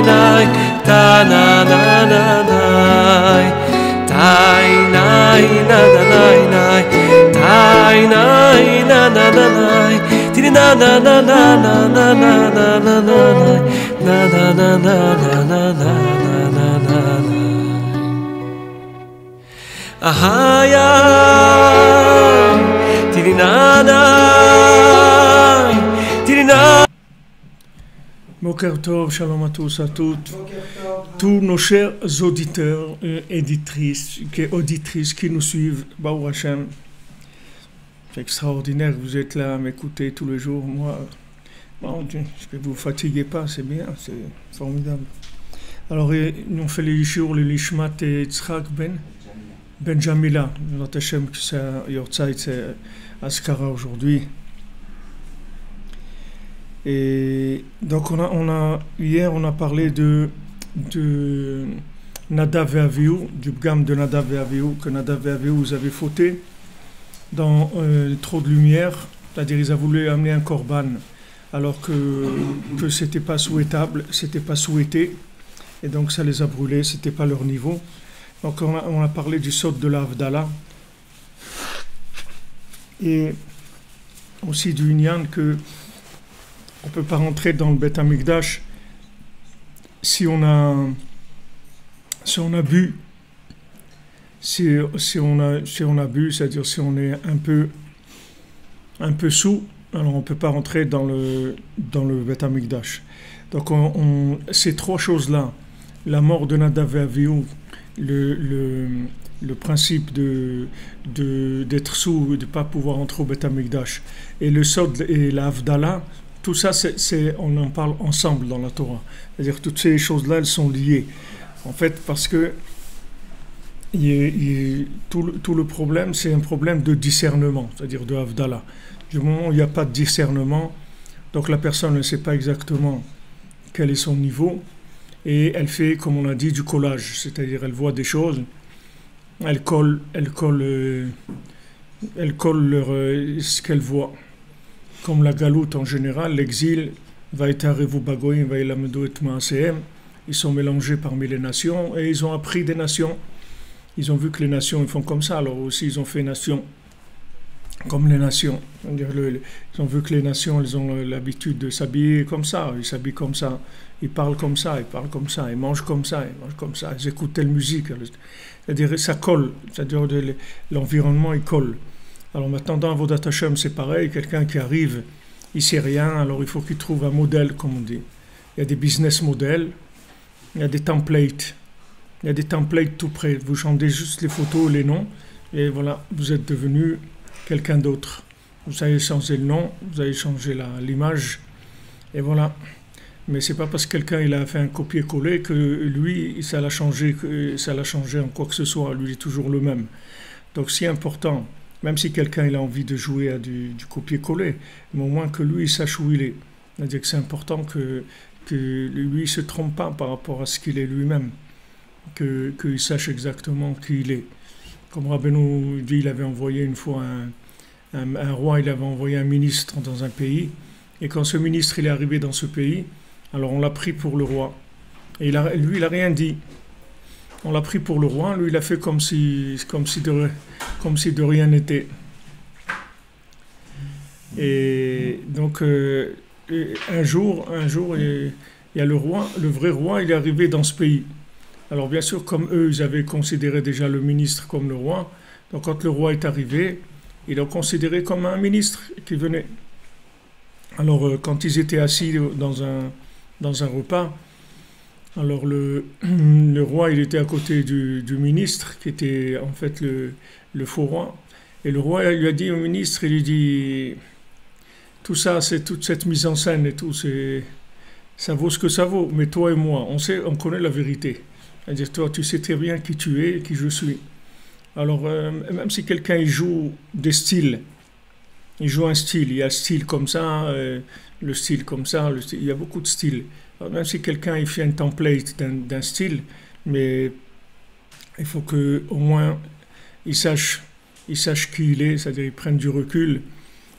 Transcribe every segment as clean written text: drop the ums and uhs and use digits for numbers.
nai ta na na na nai tai nai na na nai nai tai nai na na na nai tiri na na na na na na na na na na na na na na na na na ahaya tiri na na tiri na. Boker Tov, shalom à tous, à toutes, tous nos chers auditeurs et auditrices qui nous suivent, Baou Hashem. C'est extraordinaire, vous êtes là à m'écouter tous les jours. Moi, bon, je ne vous fatiguez pas, c'est bien, c'est formidable. Alors, nous on fait les jours, le Lishmat et Tzrak Ben Jamila, notre Hashem, c'est Yortzeit, c'est Askara aujourd'hui. Et donc hier on a parlé de Nadav et Avihu, du Bgam de Nadav et Avihu, que Nadav et Avihu vous avez fauté dans trop de lumière, c'est-à-dire ils ont voulu amener un korban alors que c'était pas souhaitable, c'était pas souhaité, et donc ça les a brûlés, c'était pas leur niveau. Donc on a parlé du sot de l'Avdala et aussi du Inyan que on ne peut pas rentrer dans le Beth Amikdash si on a bu, si on a bu, c'est-à-dire si on est un peu sous, alors on ne peut pas rentrer dans le Beth Amikdash. Donc ces trois choses-là, la mort de Nadav et Avihu, le principe d'être sous et de ne pas pouvoir entrer au Beth Amikdash, et le Sod et la Havdalah, tout ça, on en parle ensemble dans la Torah. C'est-à-dire que toutes ces choses-là, elles sont liées. En fait, parce que tout le problème, c'est un problème de discernement, c'est-à-dire de Havdalah. Du moment où il n'y a pas de discernement, donc la personne ne sait pas exactement quel est son niveau, et elle fait, comme on a dit, du collage. C'est-à-dire, elle voit des choses, elle colle ce qu'elle voit. Comme la galoute en général, l'exil, ils sont mélangés parmi les nations et ils ont appris des nations. Ils ont vu que les nations ils font comme ça, alors aussi ils ont fait nation comme les nations. Ils ont vu que les nations ils ont l'habitude de s'habiller comme ça, ils s'habillent comme ça, ils parlent comme ça, ils parlent comme ça, ils mangent comme ça, ils mangent comme ça, ils écoutent telle musique. C'est-à-dire ça colle, c'est-à-dire l'environnement il colle. Alors maintenant, dans Avodat Hashem, c'est pareil, quelqu'un qui arrive, il ne sait rien, alors il faut qu'il trouve un modèle, comme on dit. Il y a des business models, il y a des templates. Il y a des templates tout près. Vous changez juste les photos, les noms, et voilà, vous êtes devenu quelqu'un d'autre. Vous avez changé le nom, vous avez changé l'image, et voilà. Mais c'est pas parce que quelqu'un il a fait un copier-coller que lui, ça l'a changé en quoi que ce soit. Lui, il est toujours le même. Donc c'est important. Même si quelqu'un il a envie de jouer à du copier-coller, mais au moins que lui il sache où il est. C'est-à-dire que c'est important que lui ne se trompe pas par rapport à ce qu'il est lui-même, qu'il sache exactement qui il est. Comme Rabbeinu dit, il avait envoyé une fois un roi, il avait envoyé un ministre dans un pays, et quand ce ministre il est arrivé dans ce pays, alors on l'a pris pour le roi. Et lui il n'a rien dit. On l'a pris pour le roi, lui il a fait comme si de rien n'était. Et donc un jour, il y a le vrai roi, il est arrivé dans ce pays. Alors bien sûr, comme eux, ils avaient considéré déjà le ministre comme le roi, donc quand le roi est arrivé, ils l'ont considéré comme un ministre qui venait. Alors quand ils étaient assis dans un repas, alors le roi il était à côté du ministre qui était en fait le faux roi, et le roi lui a dit au ministre, il lui dit tout ça, c'est toute cette mise en scène et tout, ça vaut ce que ça vaut, mais toi et moi on connaît la vérité, c'est-à-dire toi tu sais très bien qui tu es et qui je suis. Alors même si quelqu'un il joue des styles, il joue un style, il y a le style comme ça, le style comme ça, il y a beaucoup de styles. Alors, même si quelqu'un il fait un template d'un style, mais il faut que au moins il sache qui il est, c'est-à-dire il prenne du recul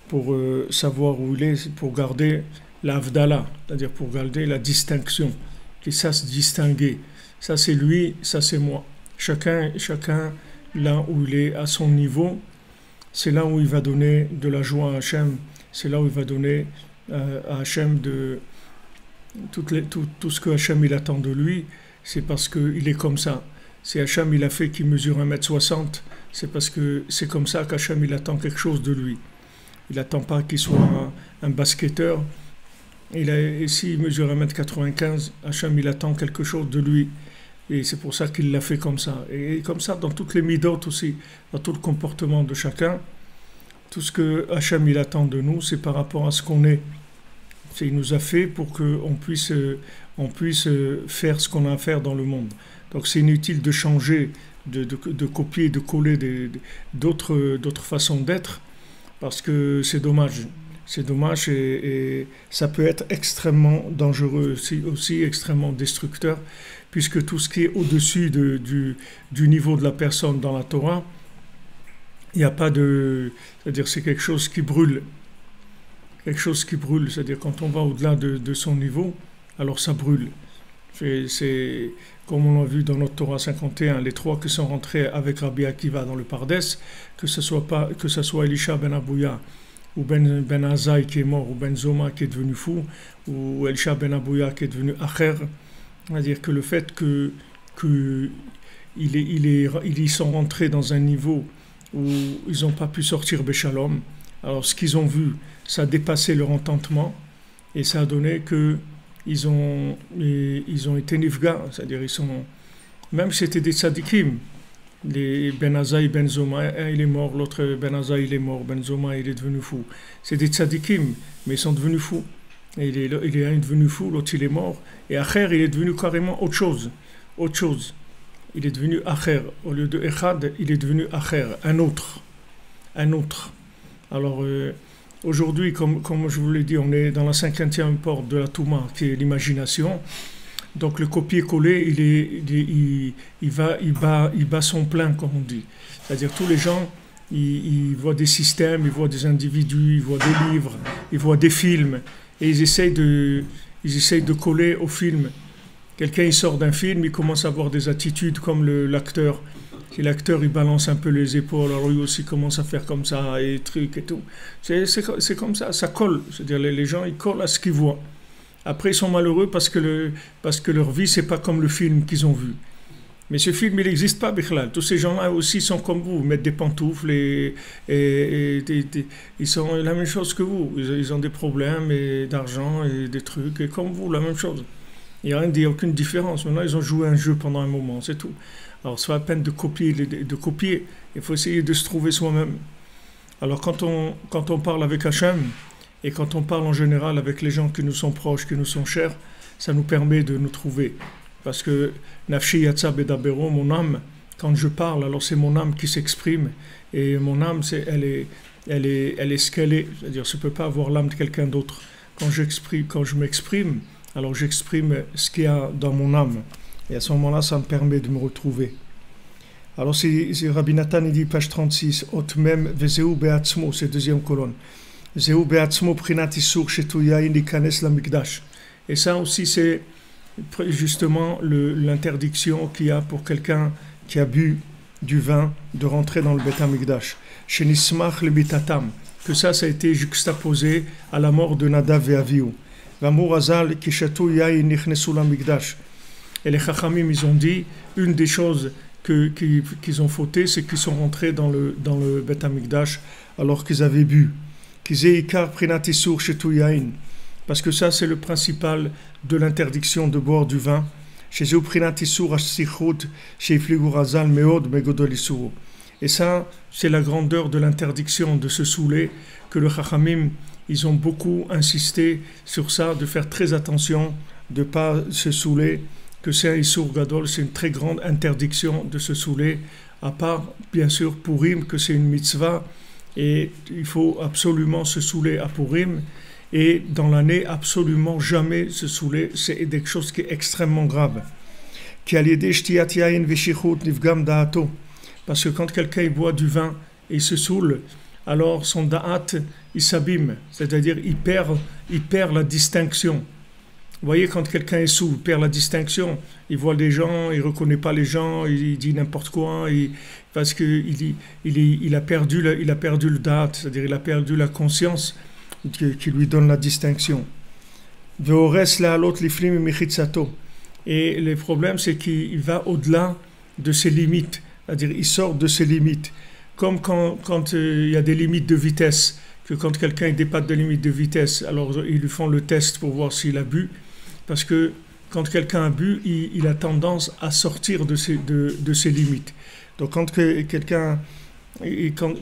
pour savoir où il est, pour garder la Havdalah, c'est-à-dire pour garder la distinction. qui sache distinguer. Ça c'est lui, ça c'est moi. Chacun, là où il est à son niveau, c'est là où il va donner de la joie à Hachem, c'est là où il va donner à Hachem tout ce que Hachem il attend de lui, c'est parce qu'il est comme ça. Si Hachem il a fait qu'il mesure 1m60, c'est parce que c'est comme ça qu'Hachem il attend quelque chose de lui. Il n'attend pas qu'il soit un basketteur. Et s'il mesure 1m95, Hachem il attend quelque chose de lui. Et c'est pour ça qu'il l'a fait comme ça. Et comme ça dans toutes les midot aussi, dans tout le comportement de chacun, tout ce que Hachem il attend de nous, c'est par rapport à ce qu'on est. Il nous a fait pour qu'on puisse faire ce qu'on a à faire dans le monde. Donc c'est inutile de changer, de copier, de coller d'autres façons d'être, parce que c'est dommage. C'est dommage et ça peut être extrêmement dangereux, aussi extrêmement destructeur, puisque tout ce qui est au-dessus du niveau de la personne dans la Torah, il n'y a pas de... C'est-à-dire c'est quelque chose qui brûle. Quelque chose qui brûle, c'est-à-dire quand on va au-delà de son niveau, alors ça brûle. C'est comme on l'a vu dans notre Torah 51, les trois qui sont rentrés avec Rabbi Akiva dans le Pardes, que ce soit Elisha ben Abouya, ou Ben Azaï qui est mort, ou Ben Zoma qui est devenu fou, ou Elisha ben Abouya qui est devenu Acher, c'est-à-dire que le fait qu'ils sont rentrés dans un niveau où ils n'ont pas pu sortir Béchalom, alors ce qu'ils ont vu, ça a dépassé leur entendement, et ça a donné que ils ont été nifga, c'est-à-dire même si c'était des tzadikim, les Ben Azaï, Ben Zoma, un il est mort, l'autre Ben Azaï il est mort, Ben Zoma il est devenu fou. C'est des tzadikim, mais ils sont devenus fous. Et il est devenu fou, l'autre il est mort, et Acher il est devenu carrément autre chose. Il est devenu Acher, au lieu de Echad, il est devenu Acher, un autre. Alors aujourd'hui, comme je vous l'ai dit, on est dans la 50e porte de la Touma, qui est l'imagination. Donc le copier-coller, il bat son plein, comme on dit. C'est-à-dire tous les gens, ils voient des systèmes, ils voient des individus, ils voient des livres, ils voient des films, et ils essayent de coller au film. Quelqu'un il sort d'un film, il commence à avoir des attitudes comme l'acteur. Si l'acteur il balance un peu les épaules, alors lui aussi commence à faire comme ça, et trucs et tout. C'est comme ça, ça colle. C'est-à-dire les gens ils collent à ce qu'ils voient. Après, ils sont malheureux parce que leur vie, c'est pas comme le film qu'ils ont vu. Mais ce film, il n'existe pas, Bichlal. Tous ces gens-là aussi sont comme vous. Ils mettent des pantoufles et ils sont la même chose que vous. Ils ont des problèmes d'argent et des trucs, et comme vous, la même chose. Il n'y a aucune différence. Maintenant, ils ont joué un jeu pendant un moment, c'est tout. Alors, c'est pas la peine de copier. Il faut essayer de se trouver soi-même. Alors, quand on parle avec Hachem, et quand on parle en général avec les gens qui nous sont proches, qui nous sont chers, ça nous permet de nous trouver. Parce que Nafshi Yatsa Bedabero, mon âme, quand je parle, alors c'est mon âme qui s'exprime. Et mon âme, elle est ce qu'elle est. C'est-à-dire, je ne peux pas avoir l'âme de quelqu'un d'autre. Quand je m'exprime, alors j'exprime ce qu'il y a dans mon âme. Et à ce moment-là, ça me permet de me retrouver. Alors, c'est Rabbi Nathan, il dit, page 36, Ot mem vezeu beatzmo, c'est deuxième colonne. Et ça aussi, c'est justement l'interdiction qu'il y a pour quelqu'un qui a bu du vin de rentrer dans le Beth Amikdash. Que ça a été juxtaposé à la mort de Nadav et Avihu. Et les Chachamim, ils ont dit, une des choses qu'ils ont fauté, c'est qu'ils sont rentrés dans le Beth Amikdash alors qu'ils avaient bu. Parce que ça, c'est le principal de l'interdiction de boire du vin. Et ça, c'est la grandeur de l'interdiction de se saouler, que le Chachamim, ils ont beaucoup insisté sur ça, de faire très attention, de ne pas se saouler, que c'est un Issour Gadol, c'est une très grande interdiction de se saouler, à part, bien sûr, Purim, que c'est une mitzvah, et il faut absolument se saouler à Purim, et dans l'année, absolument jamais se saouler, c'est quelque chose qui est extrêmement grave. Parce que quand quelqu'un boit du vin et il se saoule, alors son da'at, il s'abîme, c'est-à-dire il perd la distinction. Vous voyez, quand quelqu'un est sous, il perd la distinction. Il voit des gens, il ne reconnaît pas les gens, il dit n'importe quoi, parce qu'il a perdu le date, c'est-à-dire il a perdu la conscience qui lui donne la distinction. Et le problème, c'est qu'il va au-delà de ses limites, c'est-à-dire il sort de ses limites. Comme quand il y a des limites de vitesse, que quand quelqu'un dépasse des limites de vitesse, alors ils lui font le test pour voir s'il a bu, parce que quand quelqu'un a bu, il a tendance à sortir de ses limites. Donc quand quelqu'un,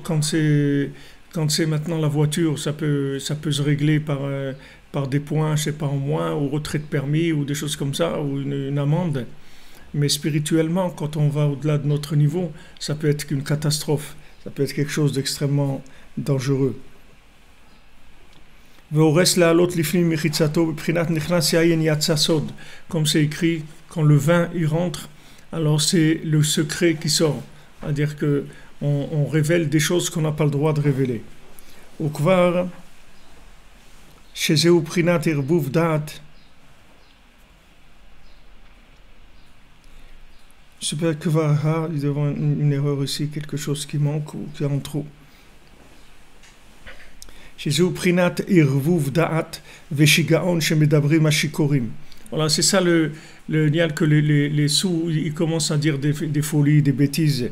quand c'est maintenant la voiture, ça peut se régler par des points, je sais pas, en moins, ou retrait de permis, ou des choses comme ça, ou une amende. Mais spirituellement, quand on va au-delà de notre niveau, ça peut être une catastrophe, ça peut être quelque chose d'extrêmement dangereux. Comme c'est écrit, quand le vin y rentre, alors c'est le secret qui sort. C'est-à-dire qu'on révèle des choses qu'on n'a pas le droit de révéler. Ukvar, shezeu prinat irbuv da'at. Super kvar, il y a une erreur ici, quelque chose qui manque ou qui est en trop. Voilà, c'est ça le nial que les sous ils commencent à dire des folies, des bêtises.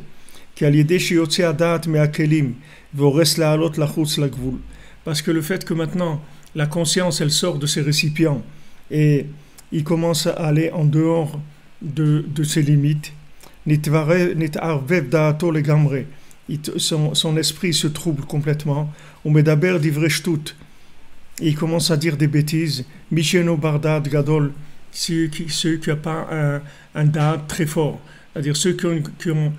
Parce que le fait que maintenant la conscience elle sort de ses récipients et il commence à aller en dehors de ses limites, son esprit se trouble complètement. Il commence à dire des bêtises. Misheno bardad gadol, ceux qui n'ont pas un dad très fort, c'est-à-dire ceux qui ont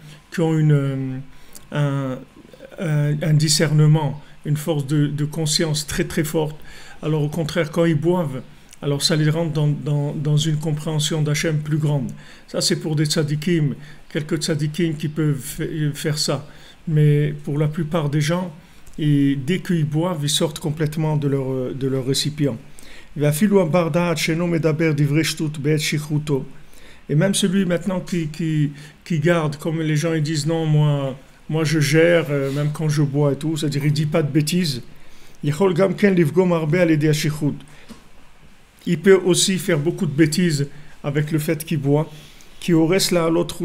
un discernement, une force de conscience très très forte. Alors au contraire, quand ils boivent, alors ça les rend dans une compréhension d'Hachem plus grande. Ça c'est pour des tzadikim, quelques tzadikim qui peuvent faire ça. Mais pour la plupart des gens, et dès qu'ils boivent, ils sortent complètement de leur récipient. Et même celui maintenant qui garde, comme les gens ils disent non, moi je gère, même quand je bois et tout, c'est-à-dire il ne dit pas de bêtises. Il peut aussi faire beaucoup de bêtises avec le fait qu'il boit, qui aurait cela à l'autre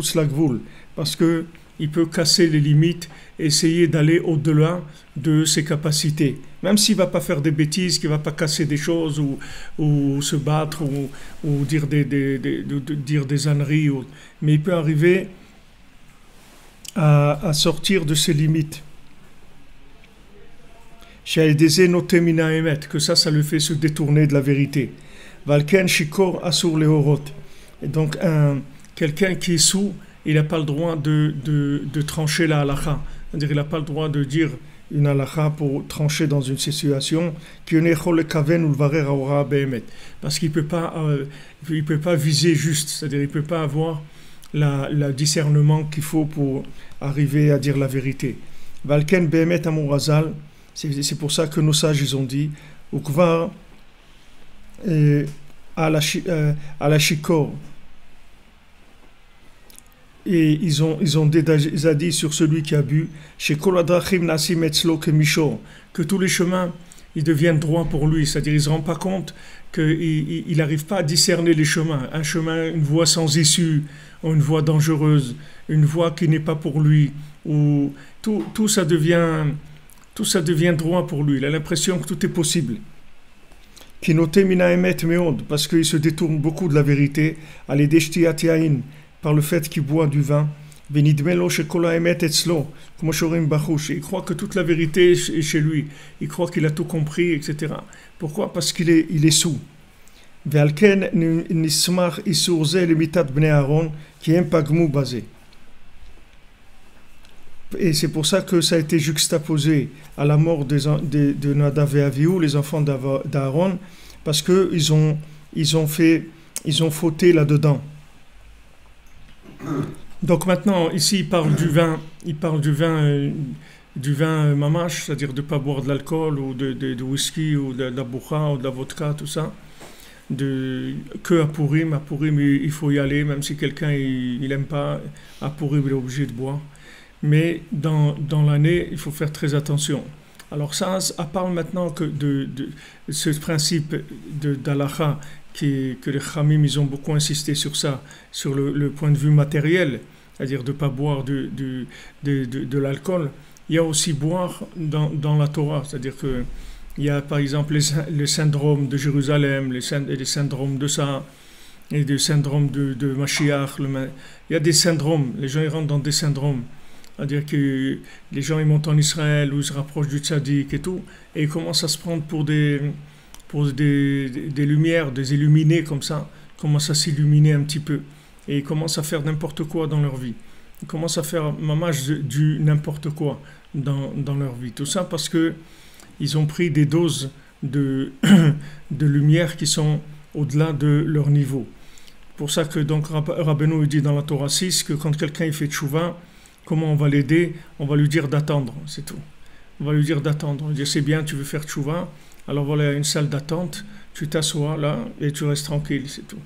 parce que il peut casser les limites, essayer d'aller au-delà de ses capacités. Même s'il ne va pas faire des bêtises, qu'il ne va pas casser des choses ou se battre ou dire des âneries. Mais il peut arriver à sortir de ses limites. Que ça le fait se détourner de la vérité. Valken shikor asur lehorot. Et donc quelqu'un qui est sous, il n'a pas le droit de trancher la halakha. C'est-à-dire il n'a pas le droit de dire une halakha pour trancher dans une situation parce qu'il ne peut pas viser juste, c'est-à-dire il ne peut pas avoir le discernement qu'il faut pour arriver à dire la vérité. Valken behemet amurazal, c'est pour ça que nos sages ils ont dit ukvar à la shikor. Et ils ont déjà dit sur celui qui a bu, que tous les chemins ils deviennent droits pour lui, c'est-à-dire il ne se rend pas compte qu'il n'arrive pas à discerner les chemins, un chemin, une voie sans issue, ou une voie dangereuse, une voie qui n'est pas pour lui, ou tout ça devient droit pour lui, il a l'impression que tout est possible. Parce qu'il se détourne beaucoup de la vérité, par le fait qu'il boit du vin. Il croit que toute la vérité est chez lui. Il croit qu'il a tout compris, etc. Pourquoi? Parce qu'il est sous. Et c'est pour ça que ça a été juxtaposé à la mort de Nadav et Avihu, les enfants d'Aaron, parce qu'ils ont fauté là-dedans. Donc maintenant, ici, il parle du vin mamash, c'est-à-dire de ne pas boire de l'alcool ou de whisky ou de la boucha ou de la vodka, tout ça. que à Purim. À Purim, il faut y aller, même si quelqu'un il n'aime pas. À Purim, il est obligé de boire. Mais dans l'année, il faut faire très attention. Alors ça parle maintenant que de ce principe d'Halakha que les Khamim, ils ont beaucoup insisté sur ça, sur le point de vue matériel, c'est-à-dire de ne pas boire de l'alcool. Il y a aussi boire dans la Torah, c'est-à-dire que il y a par exemple le syndrome de Jérusalem, les syndromes de ça, et le syndrome de Mashiach. Il y a des syndromes, les gens ils rentrent dans des syndromes. C'est-à-dire que les gens ils montent en Israël ou ils se rapprochent du tzaddik et tout, et ils commencent à se prendre pour des lumières, des illuminés comme ça, ils commencent à s'illuminer un petit peu, et ils commencent à faire n'importe quoi dans leur vie. Ils commencent à faire mamage du n'importe quoi dans leur vie. Tout ça parce que ils ont pris des doses de lumière qui sont au-delà de leur niveau. Pour ça que donc Rabbeinu dit dans la Torah 6 que quand quelqu'un il fait tchouva, comment on va l'aider? On va lui dire d'attendre, c'est tout. On va lui dire d'attendre. On va dire c'est bien, tu veux faire tchouva, alors voilà une salle d'attente, tu t'assois là et tu restes tranquille, c'est tout.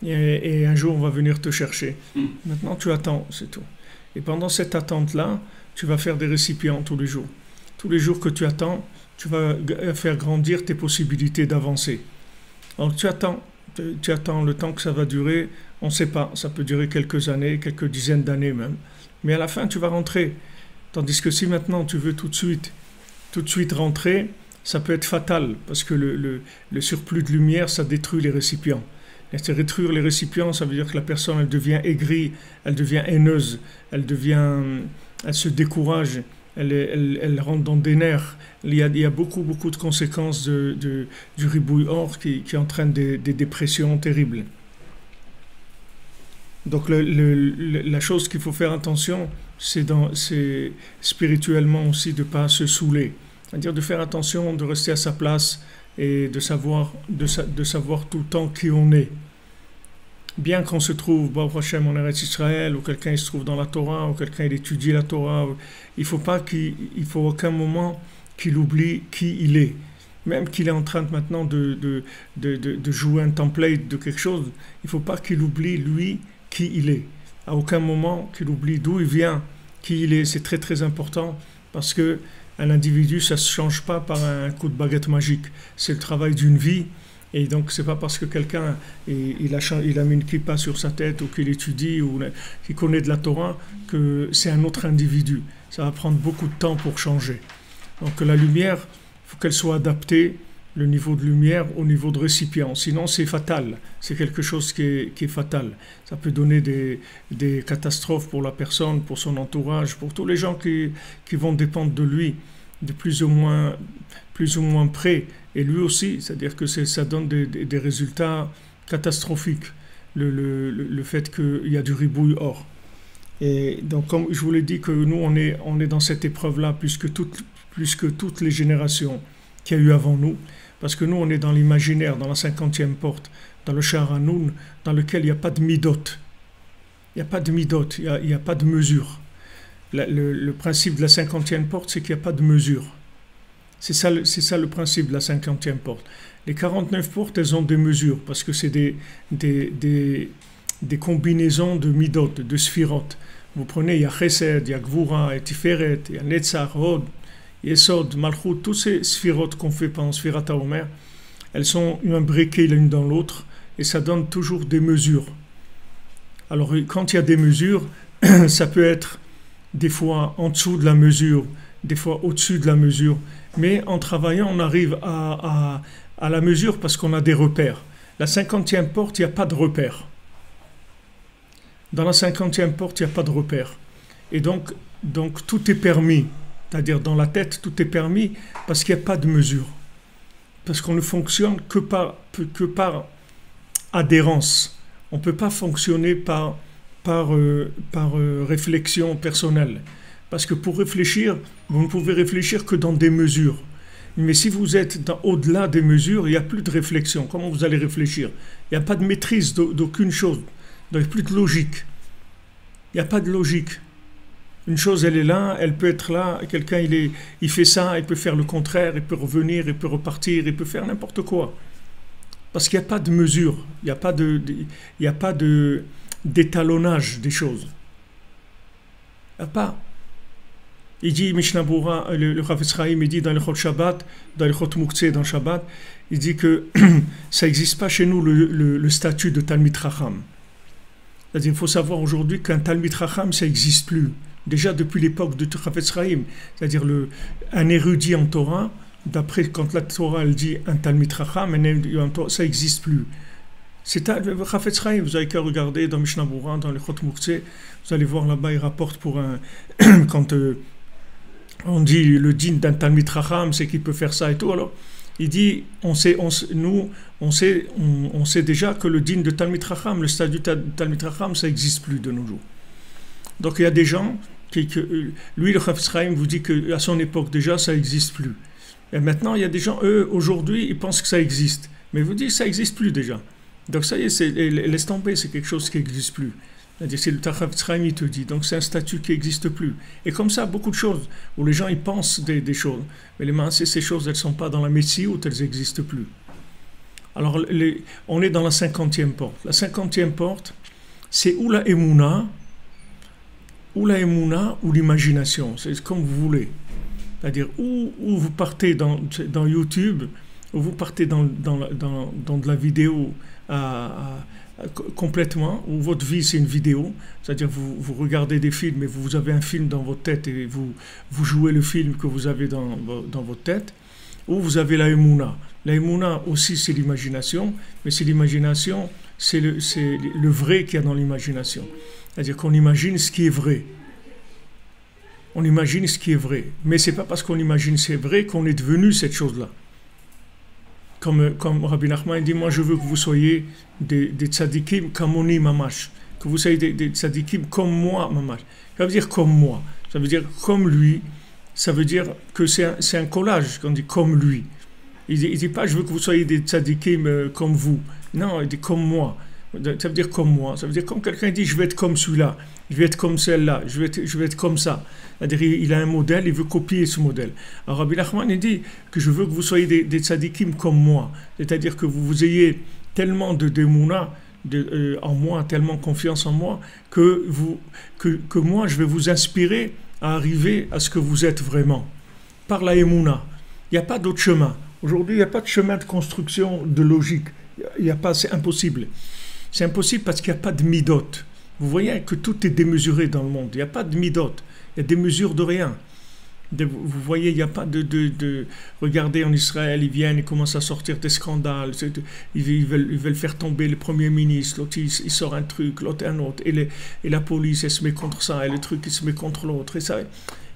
Et un jour on va venir te chercher. Maintenant tu attends, c'est tout. Et pendant cette attente-là, tu vas faire des récipients tous les jours. Tous les jours que tu attends, tu vas faire grandir tes possibilités d'avancer. Donc tu attends le temps que ça va durer, on ne sait pas, ça peut durer quelques années, quelques dizaines d'années même. Mais à la fin, tu vas rentrer. Tandis que si maintenant tu veux tout de suite rentrer, ça peut être fatal, parce que le surplus de lumière, ça détruit les récipients. Et détruire les récipients, ça veut dire que la personne, elle devient aigrie, elle devient haineuse, elle se décourage, elle rentre dans des nerfs. Il y a beaucoup de conséquences du ribouille or qui entraînent des dépressions terribles. Donc la chose qu'il faut faire attention, c'est spirituellement aussi de ne pas se saouler. C'est-à-dire de faire attention, de rester à sa place et de savoir tout le temps qui on est. Bien qu'on se trouve, Baruch Hashem, en Eretz Israël, ou quelqu'un il se trouve dans la Torah, ou quelqu'un il étudie la Torah, il faut aucun moment qu'il oublie qui il est. Même qu'il est en train maintenant de jouer un template de quelque chose, il ne faut pas qu'il oublie lui qui il est. À aucun moment qu'il oublie d'où il vient, qui il est. C'est très très important parce que un individu, ça ne se change pas par un coup de baguette magique. C'est le travail d'une vie. Et donc, ce n'est pas parce que quelqu'un il a mis une kippa sur sa tête ou qu'il étudie ou qu'il connaît de la Torah que c'est un autre individu. Ça va prendre beaucoup de temps pour changer. Donc, la lumière, il faut qu'elle soit adaptée, le niveau de lumière, au niveau de récipient. Sinon, c'est fatal. C'est quelque chose qui est fatal. Ça peut donner des catastrophes pour la personne, pour son entourage, pour tous les gens qui vont dépendre de lui, de plus ou moins près. Et lui aussi, c'est-à-dire que ça donne des résultats catastrophiques, le fait qu'il y a du ribouille or. Et donc, comme je vous l'ai dit, que nous, on est dans cette épreuve-là plus que toutes les générations qu'il y a eu avant nous, parce que nous, on est dans l'imaginaire, dans la 50e porte, dans le Sha'ar HaNun, dans lequel il n'y a pas de midot. Il n'y a pas de midot, il n'y a pas de mesure. Le principe de la 50e porte, c'est qu'il n'y a pas de mesure. C'est ça le principe de la 50e porte. Les 49 portes, elles ont des mesures, parce que c'est des combinaisons de midot, de sphirot. Vous prenez, il y a Chesed, il y a Gvura, il y a Tiferet, il y a Netzach, Hod, Yesod, Malchut, tous ces sphirotes qu'on fait pendant Sphirat HaOmer, elles sont imbriquées l'une dans l'autre, et ça donne toujours des mesures. Alors, quand il y a des mesures, ça peut être des fois en dessous de la mesure, des fois au-dessus de la mesure, mais en travaillant, on arrive à la mesure parce qu'on a des repères. La 50e porte, il n'y a pas de repères. Dans la 50e porte, il n'y a pas de repères. Et donc tout est permis. C'est-à-dire, dans la tête, tout est permis parce qu'il n'y a pas de mesure. Parce qu'on ne fonctionne que par adhérence. On ne peut pas fonctionner par réflexion personnelle. Parce que pour réfléchir, vous ne pouvez réfléchir que dans des mesures. Mais si vous êtes au-delà des mesures, il n'y a plus de réflexion. Comment vous allez réfléchir? Il n'y a pas de maîtrise d'aucune chose. Il n'y a plus de logique. Il n'y a pas de logique. Une chose, elle est là, elle peut être là. Quelqu'un, il fait ça, il peut faire le contraire, il peut revenir, il peut repartir, il peut faire n'importe quoi. Parce qu'il n'y a pas de mesure, il n'y a pas d'étalonnage des choses. Il n'y a pas. Il dit, Mishnah Bura, le Chafetz Chaim, il dit dans le Chot Shabbat, dans le Chot Muktzeh, dans Shabbat, il dit que ça n'existe pas chez nous le statut de Talmid Chacham. C'est-à-dire, il faut savoir aujourd'hui qu'un Talmid Chacham, ça n'existe plus. Déjà depuis l'époque de Chafetz Chaim, c'est-à-dire un érudit en Torah, d'après quand la Torah elle dit un Talmid Chacham, ça n'existe plus. C'est Chafetz Chaim, vous avez qu'à regarder dans Mishnah Bura, dans le Chot Muktzeh, vous allez voir là-bas, il rapporte pour un quand on dit le din d'un Talmid Chacham, c'est qu'il peut faire ça et tout. Alors, il dit, on sait déjà que le din de Talmid Chacham, le statut de Talmid Chacham, ça n'existe plus de nos jours. Donc, il y a des gens lui, le Chafetz Chaim vous dit qu'à son époque déjà, ça n'existe plus. Et maintenant, il y a des gens, eux, aujourd'hui, ils pensent que ça existe. Mais vous dites, ça n'existe plus déjà. Donc, ça y est, laisse tomber, c'est quelque chose qui n'existe plus. C'est-à-dire, c'est le Chafetz Chaim, il te dit. Donc, c'est un statut qui n'existe plus. Et comme ça, beaucoup de choses, où les gens, ils pensent des choses. Mais ces choses, elles ne sont pas dans la Metsiout, elles n'existent plus. Alors, on est dans la 50e porte. La 50e porte, c'est ou la Emouna, ou l'imagination. C'est comme vous voulez. C'est-à-dire, où vous partez dans YouTube, ou vous partez dans de la vidéo complètement, où votre vie c'est une vidéo, c'est-à-dire vous regardez des films et vous avez un film dans votre tête et vous jouez le film que vous avez dans votre tête, ou vous avez la Emouna. La Emouna aussi c'est l'imagination, mais c'est l'imagination, c'est le vrai qu'il y a dans l'imagination. C'est-à-dire qu'on imagine ce qui est vrai. On imagine ce qui est vrai. Mais ce n'est pas parce qu'on imagine ce qui est vrai qu'on est devenu cette chose-là. Comme Rabbi Nachman dit, moi je veux que vous soyez des tzadikim kamoni mamash. Que vous soyez des tzadikim comme moi mamash. Ça veut dire comme moi. Ça veut dire comme lui. Ça veut dire que c'est un collage qu'on dit comme lui. Il dit pas je veux que vous soyez des tzadikim comme vous. Non, il dit comme moi. Ça veut dire comme moi. Ça veut dire comme quelqu'un dit je vais être comme celui-là. Je vais être comme celle-là. Je vais être comme ça. C'est-à-dire il a un modèle, il veut copier ce modèle. Alors Rabbi Nachman il dit que je veux que vous soyez des tzadikim comme moi. C'est-à-dire que vous ayez tellement de démouna en moi, tellement confiance en moi, que moi je vais vous inspirer à arriver à ce que vous êtes vraiment. Par la émouna. Il n'y a pas d'autre chemin. Aujourd'hui, il n'y a pas de chemin de construction de logique. Il n'y a pas, c'est impossible. C'est impossible parce qu'il n'y a pas de midot. Vous voyez que tout est démesuré dans le monde. Il n'y a pas de midot. Il y a des mesures de rien. Vous voyez, il n'y a pas de... Regardez, en Israël, ils viennent, ils commencent à sortir des scandales. Ils veulent faire tomber le Premier ministre. L'autre, il sort un truc, l'autre un autre. Et la police, elle se met contre ça. Et le truc, il se met contre l'autre. Et ça...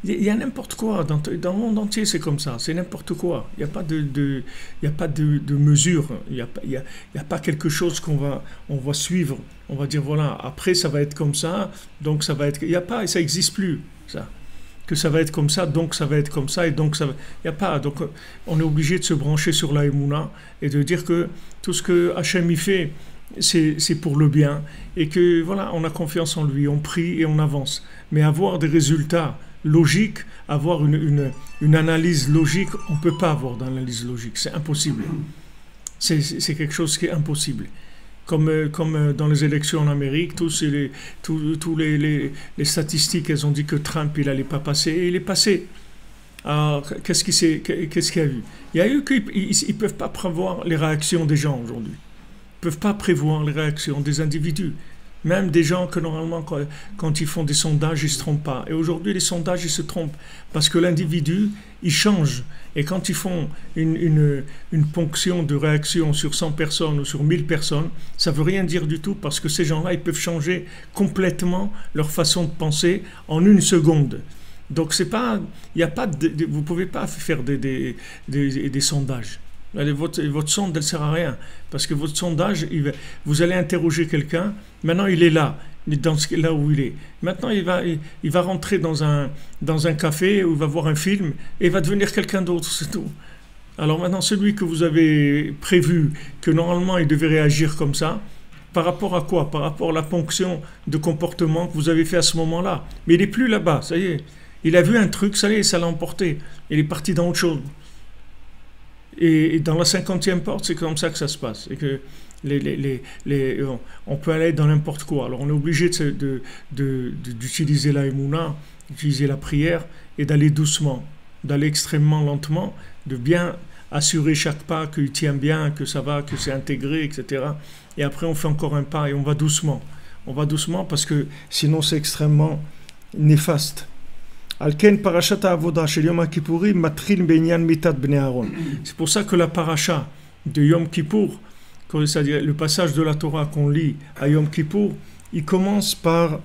Il y a n'importe quoi. Dans le monde entier, c'est comme ça. C'est n'importe quoi. Il n'y a pas de mesure. Il n'y a pas quelque chose on va suivre. On va dire, voilà, après, ça va être comme ça. Donc, ça va être... Il n'y a pas, et ça n'existe plus, ça. Que ça va être comme ça, donc ça va être comme ça, et donc ça va... Il n'y a pas. Donc, on est obligé de se brancher sur la Emouna et de dire que tout ce que Hachem y fait, c'est pour le bien. Et que, voilà, on a confiance en lui. On prie et on avance. Mais avoir des résultats logique, avoir une analyse logique, on ne peut pas avoir d'analyse logique, c'est impossible. C'est quelque chose qui est impossible. Comme dans les élections en Amérique, tous les statistiques, elles ont dit que Trump, il n'allait pas passer, et il est passé. Alors, qu'est-ce qu'il y a eu? Il y a eu qu'ils ne peuvent pas prévoir les réactions des gens aujourd'hui. Ils ne peuvent pas prévoir les réactions des individus. Même des gens que normalement, quand ils font des sondages, ils ne se trompent pas. Et aujourd'hui, les sondages, ils se trompent. Parce que l'individu, il change. Et quand ils font une ponction de réaction sur 100 personnes ou sur 1000 personnes, ça ne veut rien dire du tout. Parce que ces gens-là, ils peuvent changer complètement leur façon de penser en une seconde. Donc, c'est pas, il y a pas vous ne pouvez pas faire des sondages. Votre sonde, elle ne sert à rien. Parce que votre sondage, vous allez interroger quelqu'un, maintenant il est là où il est. Maintenant, il va rentrer dans un café où il va voir un film et il va devenir quelqu'un d'autre, c'est tout. Alors maintenant, celui que vous avez prévu, que normalement il devait réagir comme ça, par rapport à quoi? Par rapport à la ponction de comportement que vous avez fait à ce moment-là. Mais il n'est plus là-bas, ça y est. Il a vu un truc, ça y est, ça l'a emporté. Il est parti dans autre chose. Et dans la 50e porte, c'est comme ça que ça se passe. Et que on peut aller dans n'importe quoi. Alors on est obligé d'utiliser la émouna, d'utiliser la prière et d'aller doucement, d'aller extrêmement lentement, de bien assurer chaque pas qu'il tient bien, que ça va, que c'est intégré, etc. Et après on fait encore un pas et on va doucement. On va doucement parce que sinon c'est extrêmement néfaste. C'est pour ça que la paracha de Yom Kippour, c'est-à-dire le passage de la Torah qu'on lit à Yom Kippour, il commence par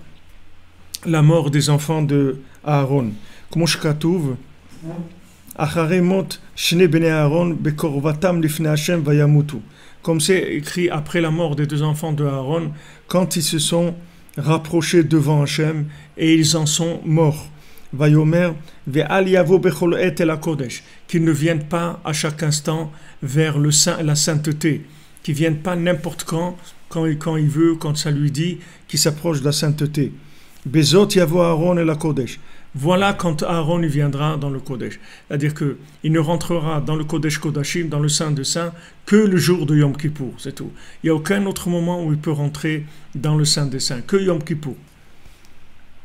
la mort des enfants de Aaron. Comme c'est écrit après la mort des deux enfants de Aaron, quand ils se sont rapprochés devant Hachem et ils en sont morts. Vayomer ve'al yavo bechol et el hakodesh, qu'ils ne viennent pas à chaque instant vers le saint, la sainteté, qu'ils viennent pas n'importe quand il veut, quand ça lui dit, qu'il s'approche de la sainteté. Bezot yavo Aaron el hakodesh. Voilà quand Aaron il viendra dans le Kodesh. C'est-à-dire qu'il ne rentrera dans le Kodesh Kodashim, dans le Saint de Saints, que le jour de Yom Kippour, c'est tout. Il n'y a aucun autre moment où il peut rentrer dans le Saint des Saints, que Yom Kippour.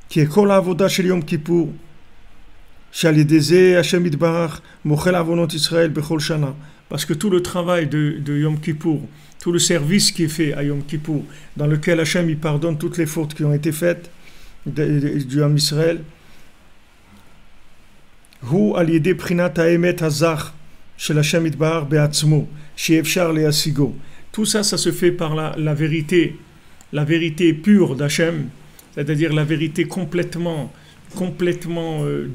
Qui est kol avoda shel Yom Kippour, shal yedeze Hashem itbarach mochel avonot Israël bechol shana. Parce que tout le travail de Yom Kippour, tout le service qui est fait à Yom Kippour, dans lequel Hashem il pardonne toutes les fautes qui ont été faites du Ham Israël, hu al yedei prinat ha'emet hazach shel Hashem itbarach be'atzmo she'efshar le'asigo. Tout ça, ça se fait par la vérité pure d'Hachem, c'est-à-dire la vérité complètement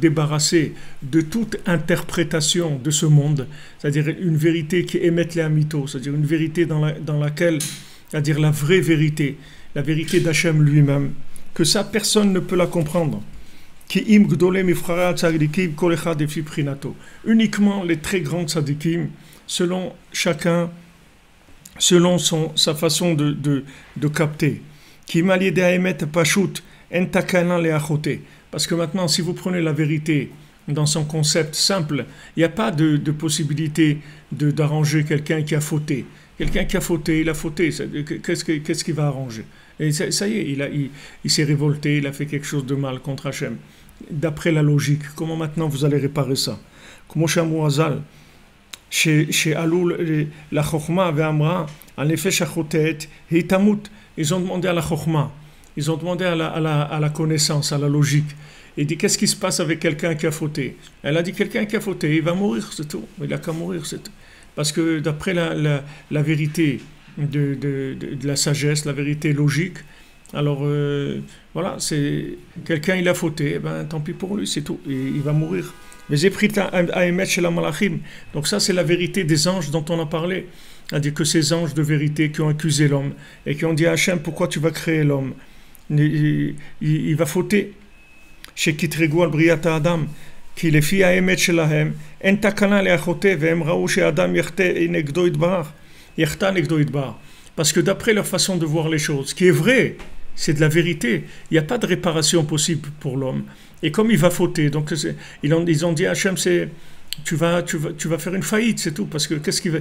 débarrassée de toute interprétation de ce monde, c'est-à-dire une vérité qui émette les amitos, c'est-à-dire une vérité dans laquelle, c'est-à-dire la vraie vérité, la vérité d'Hachem lui-même, que ça personne ne peut la comprendre. Uniquement les très grands tzadikim, selon chacun, selon sa façon de capter. Parce que maintenant, si vous prenez la vérité dans son concept simple, il n'y a pas de possibilité d'arranger quelqu'un qui a fauté. Quelqu'un qui a fauté, il a fauté. Qu'est-ce qu'il va arranger? Et ça y est, il s'est révolté, il a fait quelque chose de mal contre Hachem. D'après la logique, comment maintenant vous allez réparer ça? Comment Shamu Hazal, chez Aloul, la Chokhma ve'amra, en effet, Shachotet, Hitamut, ils ont demandé à la Chokhma, ils ont demandé à la connaissance, à la logique. Il dit, qu'est-ce qui se passe avec quelqu'un qui a fauté? Elle a dit, quelqu'un qui a fauté, il va mourir, c'est tout. Il n'a qu'à mourir, c'est tout. Parce que d'après la vérité de la sagesse, la vérité logique, alors voilà, c'est quelqu'un il a fauté, ben tant pis pour lui, c'est tout, et il va mourir. Mais j'ai pris Aemet chez la Malachim. Donc ça c'est la vérité des anges dont on a parlé, c'est-à-dire que ces anges de vérité qui ont accusé l'homme et qui ont dit à Hachem, pourquoi tu vas créer l'homme? Il va fauter. Chez Kitregu al Briata Adam, qui les filles Aemet chez la Hem, en takana le achote ve'em raou chez Adam yerte negdo idbar, yerta negdo idbar. Parce que d'après leur façon de voir les choses, ce qui est vrai, c'est de la vérité. Il n'y a pas de réparation possible pour l'homme. Et comme il va fauter, donc ils ont dit à Hachem, tu vas faire une faillite, c'est tout. Parce que qu'est-ce qu'il va,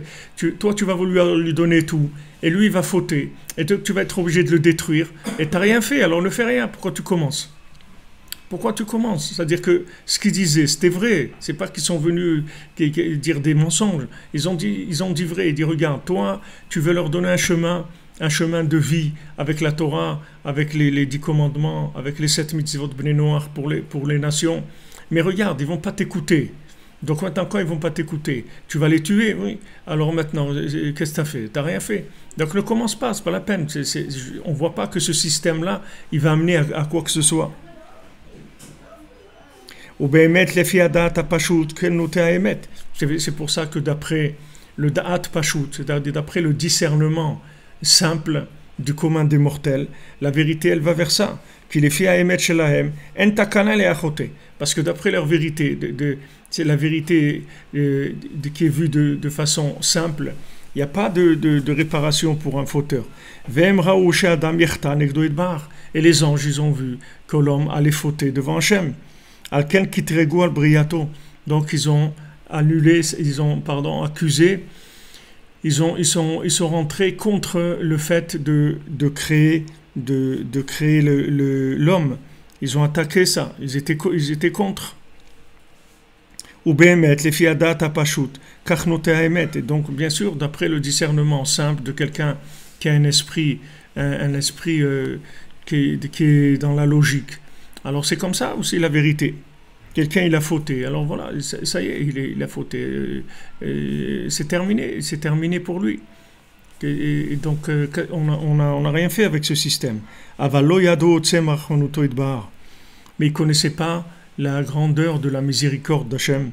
toi, tu vas vouloir lui donner tout, et lui, il va fauter. Et donc, tu vas être obligé de le détruire. Et tu n'as rien fait, alors ne fais rien. Pourquoi tu commences? Pourquoi tu commences? C'est-à-dire que ce qu'ils disaient, c'était vrai. C'est pas qu'ils sont venus dire des mensonges. Ils ont dit vrai. Ils disent, regarde, toi, tu veux leur donner un chemin de vie avec la Torah, avec les 10 commandements, avec les 7 mitzvot Bnei Noach pour les nations. Mais regarde, ils vont pas t'écouter. Donc maintenant, quand ils vont pas t'écouter, tu vas les tuer, oui. Alors maintenant, qu'est-ce que tu as fait? Tu n'as rien fait. Donc ne commence pas, c'est pas la peine. On voit pas que ce système-là, il va amener à quoi que ce soit. C'est pour ça que d'après le da'at pashut, c'est-à-dire d'après le discernement simple du commun des mortels, la vérité elle va vers ça. Parce que d'après leur vérité, c'est la vérité qui est vue de façon simple, il n'y a pas de réparation pour un fauteur. Et les anges, ils ont vu que l'homme allait fauter devant Hachem. Donc ils ont annulé, accusé, ils sont rentrés contre le fait de créer l'homme. Ils ont attaqué ça, ils étaient contre. Ou Behemet, les fiadat apashut, kachnote haemet. Et donc, bien sûr, d'après le discernement simple de quelqu'un qui a un esprit qui est dans la logique. Alors, c'est comme ça aussi la vérité. Quelqu'un, il a fauté. Alors voilà, ça y est, il a fauté. C'est terminé pour lui. Et donc, on n'a rien fait avec ce système. Mais il ne connaissait pas la grandeur de la miséricorde d'Hachem.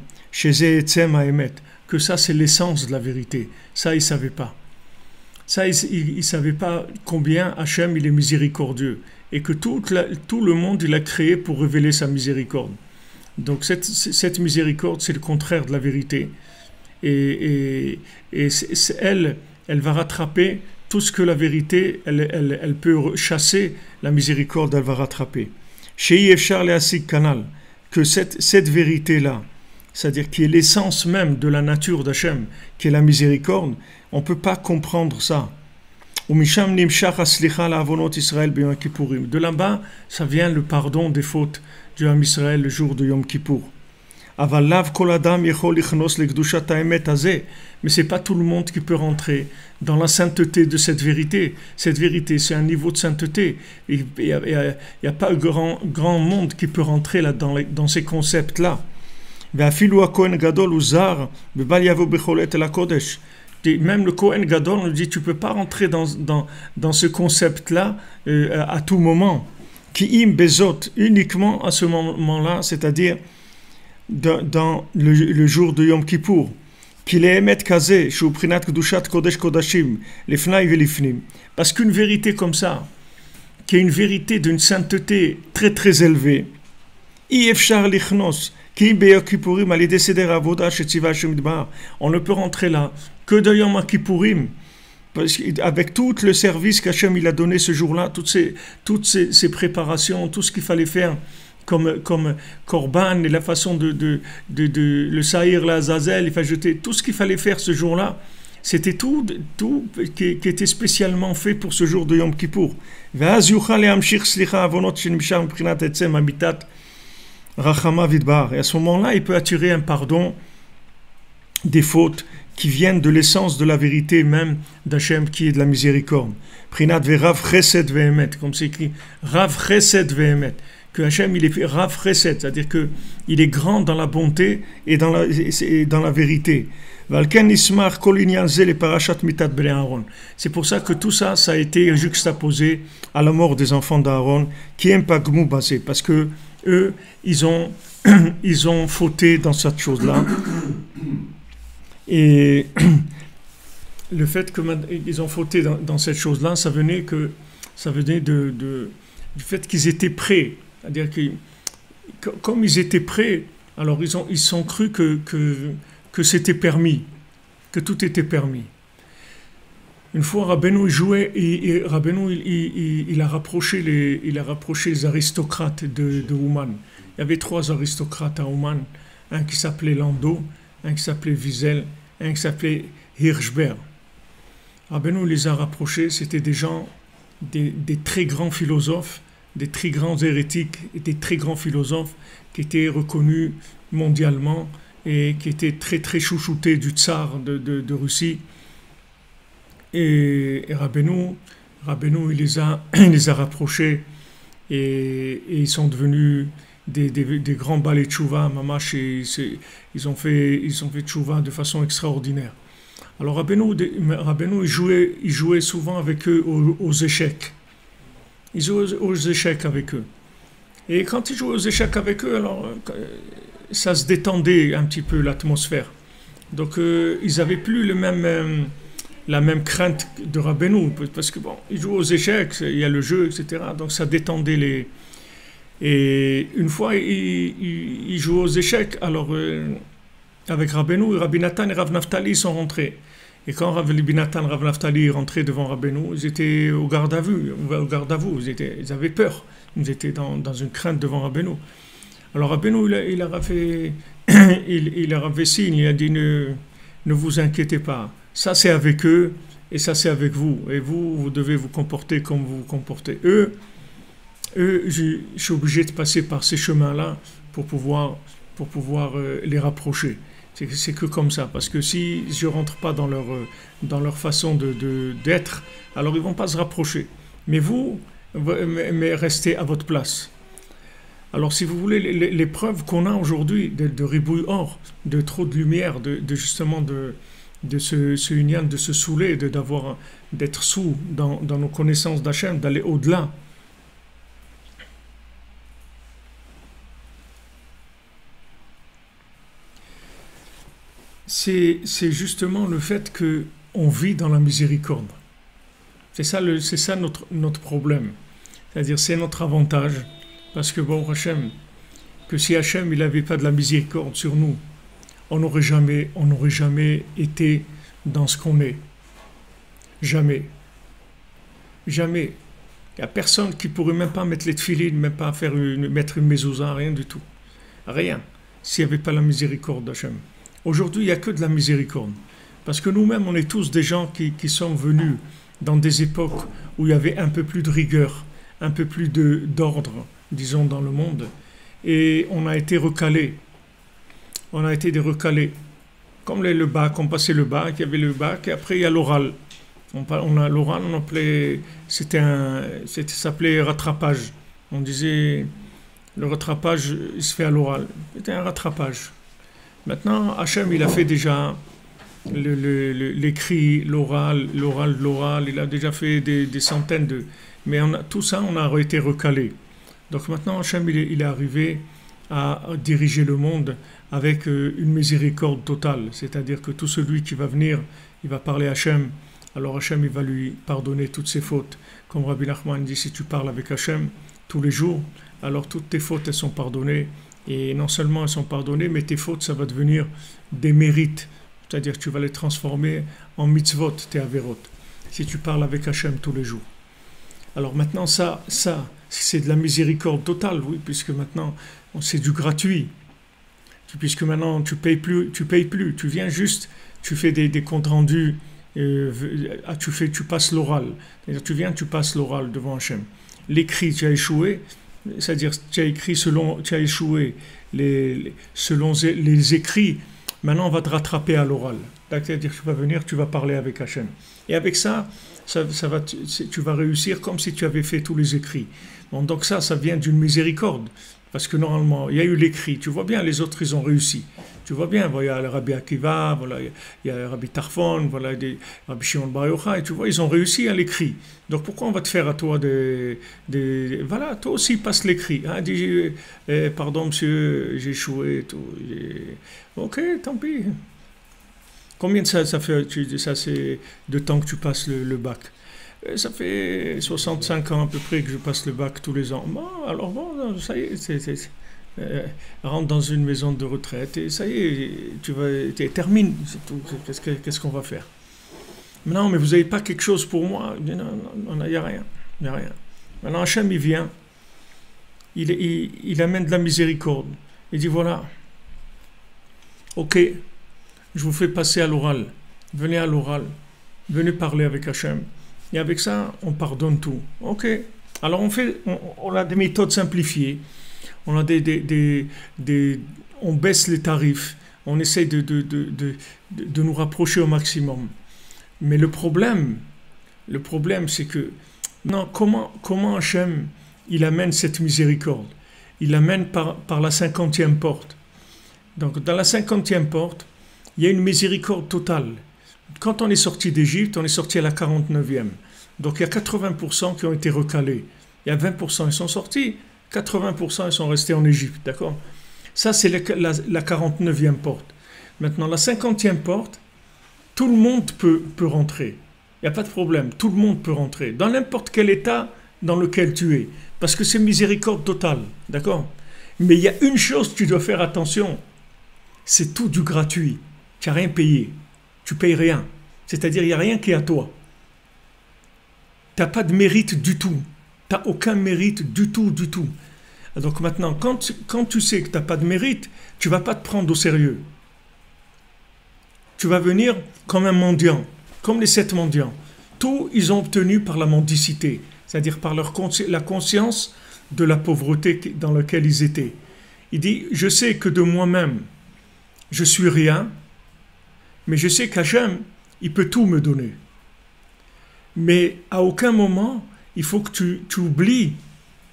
Que ça, c'est l'essence de la vérité. Ça, il ne savait pas. Ça, il ne savait pas combien Hachem, il est miséricordieux. Et que tout le monde, il a créé pour révéler sa miséricorde. Donc, cette miséricorde, c'est le contraire de la vérité. Et elle va rattraper tout ce que la vérité, elle peut chasser, la miséricorde, elle va rattraper. Chez Yefchar le Asik Kanal, que cette vérité-là, c'est-à-dire qui est l'essence même de la nature d'Hachem, qui est la miséricorde, on ne peut pas comprendre ça. De là-bas, ça vient le pardon des fautes du Ham Israël le jour de Yom Kippour. Mais c'est pas tout le monde qui peut rentrer dans la sainteté de cette vérité. Cette vérité, c'est un niveau de sainteté. Il n'y a pas grand monde qui peut rentrer là dans ces concepts-là. Même le Kohen Gadol nous dit, tu peux pas rentrer dans ce concept-là à tout moment. Qui im bezot, uniquement à ce moment-là, c'est-à-dire dans le jour de Yom Kippour, qu'il est émet kazé, shu prinat kedushat kodesh kodashim, lefnai velifnim. Parce qu'une vérité comme ça, qui est une vérité d'une sainteté très très élevée, ifshar lichnos, ki be Kippourim alide seder avoda shetziva Hashem idbar. On ne peut rentrer là que de Yom Kippourim, avec tout le service qu'Hachem il a donné ce jour-là, toutes ces préparations, tout ce qu'il fallait faire comme Korban et la façon de le Saïr, la Azazel, il fallait jeter tout ce qu'il fallait faire ce jour-là. C'était tout qui était spécialement fait pour ce jour de Yom Kippour. Et à ce moment-là, il peut attirer un pardon des fautes qui viennent de l'essence de la vérité même d'Hachem qui est de la miséricorde. Prinat verav chesed vehemet, comme c'est écrit, rav chesed vehemet, que Hachem il est rav chesed, c'est-à-dire que il est grand dans la bonté et dans la vérité. Valken ismar kol inyan ze le parashat mitat bnei Aaron. C'est pour ça que tout ça a été juxtaposé à la mort des enfants d'Aaron, qui aiment pas gmou basé, parce que eux ils ont fauté dans cette chose-là. Et le fait qu'ils ont fauté dans cette chose-là, ça venait du fait qu'ils étaient prêts. C'est-à-dire que comme ils étaient prêts, alors ils sont cru que c'était permis, que tout était permis. Une fois, Rabbeinu jouait, et Rabbeinu il a rapproché les aristocrates de Ouman. Il y avait 3 aristocrates à Ouman, un qui s'appelait Lando, un qui s'appelait Wiesel, un qui s'appelait Hirschberg. Rabbeinu les a rapprochés, c'était des gens, des très grands philosophes, des très grands hérétiques, et des très grands philosophes qui étaient reconnus mondialement et qui étaient très très chouchoutés du tsar de Russie. Et Rabbeinu il les a rapprochés et ils sont devenus des grands balais de tchouva, mamash, ils ont fait tchouva de façon extraordinaire. Alors Rabbeinu il jouait souvent avec eux aux échecs. Il jouait aux échecs avec eux. Et quand il jouait aux échecs avec eux, alors ça se détendait un petit peu l'atmosphère. Donc ils n'avaient plus la même crainte de Rabbeinu, parce que bon, ils jouent aux échecs, il y a le jeu, etc. Donc ça détendait les... Et une fois, ils jouaient aux échecs, alors avec Rabbeinu, Rabbi Nathan et Rav Naftali sont rentrés. Et quand Rabbi Nathan et Rav Naftali rentraient devant Rabbeinu, ils étaient au garde à vue, ils avaient peur, ils étaient dans une crainte devant Rabbeinu. Alors Rabbeinu, il leur a fait il leur a fait signe, il a dit ne vous inquiétez pas. Ça c'est avec eux et ça c'est avec vous. Et vous devez vous comporter comme vous vous comportez. Je suis obligé de passer par ces chemins-là pour pouvoir les rapprocher. C'est que comme ça, parce que si je rentre pas dans leur façon d'être, alors ils vont pas se rapprocher. Mais vous, restez à votre place. Alors si vous voulez, les preuves qu'on a aujourd'hui de ribouille or, de trop de lumière, justement de se unir, de se saouler, d'être sous dans nos connaissances d'Hachem, d'aller au-delà. C'est justement le fait qu'on vit dans la miséricorde. C'est ça notre problème. C'est-à-dire, c'est notre avantage. Parce que bon, Hachem, que si Hachem il n'avait pas de la miséricorde sur nous, on n'aurait jamais été dans ce qu'on est. Jamais. Jamais. Il n'y a personne qui pourrait même pas mettre les tefilines, même pas mettre une mezouza, rien du tout. Rien. S'il n'y avait pas la miséricorde d'Hachem. Aujourd'hui, il n'y a que de la miséricorde. Parce que nous-mêmes, on est tous des gens qui sont venus dans des époques où il y avait un peu plus de rigueur, un peu plus d'ordre, disons, dans le monde. Et on a été recalés. On a été des recalés. Comme le bac, on passait le bac, il y avait le bac, et après il y a l'oral. On a l'oral, on appelait, ça s'appelait rattrapage. On disait, le rattrapage, il se fait à l'oral. C'était un rattrapage. Maintenant, Hachem, il a fait déjà l'écrit, l'oral, il a déjà fait des centaines de... Mais tout ça, on a été recalé. Donc maintenant, Hachem, il est arrivé à diriger le monde avec une miséricorde totale. C'est-à-dire que tout celui qui va venir, il va parler à Hachem. Alors Hachem, il va lui pardonner toutes ses fautes. Comme Rabbi Nachman dit, si tu parles avec Hachem tous les jours, alors toutes tes fautes, elles sont pardonnées. Et non seulement elles sont pardonnées, mais tes fautes, ça va devenir des mérites. C'est-à-dire que tu vas les transformer en mitzvot, tes averot. Si tu parles avec Hachem tous les jours. Alors maintenant, ça, c'est de la miséricorde totale, oui, puisque maintenant, c'est du gratuit. Puisque maintenant, tu payes plus. Tu viens juste, tu fais des comptes rendus, tu passes l'oral. C'est-à-dire, tu viens, tu passes l'oral devant Hachem. L'écrit, tu as échoué. C'est-à-dire, tu as échoué selon les écrits. Maintenant, on va te rattraper à l'oral. C'est-à-dire, tu vas venir, tu vas parler avec Hachem. Et avec ça, tu vas réussir comme si tu avais fait tous les écrits. Bon, donc ça vient d'une miséricorde. Parce que normalement, il y a eu l'écrit. Tu vois bien, les autres, ils ont réussi. Tu vois bien, il y a le Rabbi Akiva, voilà, il y a le Rabbi Tarfon, voilà, Rabbi Shimon Bar Yochai, tu vois, ils ont réussi à l'écrit. Donc pourquoi on va te faire à toi voilà, toi aussi passe l'écrit. Hein, dis, pardon monsieur, j'ai échoué. Ok, tant pis. Combien de ça fait ça c'est de temps que tu passes le bac? Ça fait 65 ans à peu près que je passe le bac tous les ans. Bon, alors bon, ça y est, rentre dans une maison de retraite et ça y est, termine, c'est tout. Qu'est-ce qu'on va faire? Non, mais vous n'avez pas quelque chose pour moi? Non, il n'y a rien. Maintenant, Hachem, il vient, il amène de la miséricorde. Il dit, voilà, ok, je vous fais passer à l'oral. Venez à l'oral, venez parler avec Hachem. Et avec ça, on pardonne tout. Ok. Alors on a des méthodes simplifiées. On a on baisse les tarifs. On essaie de nous rapprocher au maximum. Mais le problème, c'est que non, comment Hachem il amène cette miséricorde? Il l'amène par la 50e porte. Donc dans la 50e porte, il y a une miséricorde totale. Quand on est sorti d'Égypte, on est sorti à la 49e. Donc il y a 80% qui ont été recalés. Il y a 20% qui sont sortis, 80% ils sont restés en Égypte, d'accord? Ça c'est la 49e porte. Maintenant la 50e porte, tout le monde peut rentrer. Il n'y a pas de problème, tout le monde peut rentrer. Dans n'importe quel état dans lequel tu es. Parce que c'est miséricorde totale, d'accord? Mais il y a une chose que tu dois faire attention. C'est tout du gratuit. Tu n'as rien payé. Tu ne payes rien. C'est-à-dire, il n'y a rien qui est à toi. Tu n'as pas de mérite du tout. Tu n'as aucun mérite du tout. Donc maintenant, quand tu sais que tu n'as pas de mérite, tu ne vas pas te prendre au sérieux. Tu vas venir comme un mendiant, comme les 7 mendiants. Tout, ils ont obtenu par la mendicité, c'est-à-dire par la conscience de la pauvreté dans laquelle ils étaient. Il dit, je sais que de moi-même, je suis rien, mais je sais qu'Hachem, il peut tout me donner. Mais à aucun moment, il faut que tu oublies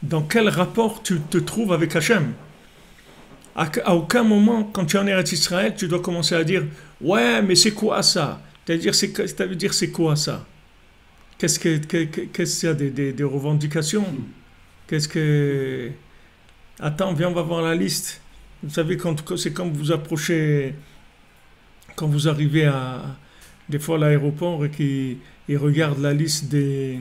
dans quel rapport tu te trouves avec Hachem. À aucun moment, quand tu es en Eretz Israël, tu dois commencer à dire « Ouais, mais c'est quoi ça ?» Ça veut dire c'est quoi ça? Qu'est-ce qu'il y a des revendications? Qu'est-ce que... Attends, viens, on va voir la liste. Vous savez, c'est quand vous approchez, quand vous arrivez des fois à l'aéroport et qu'ils regardent la liste des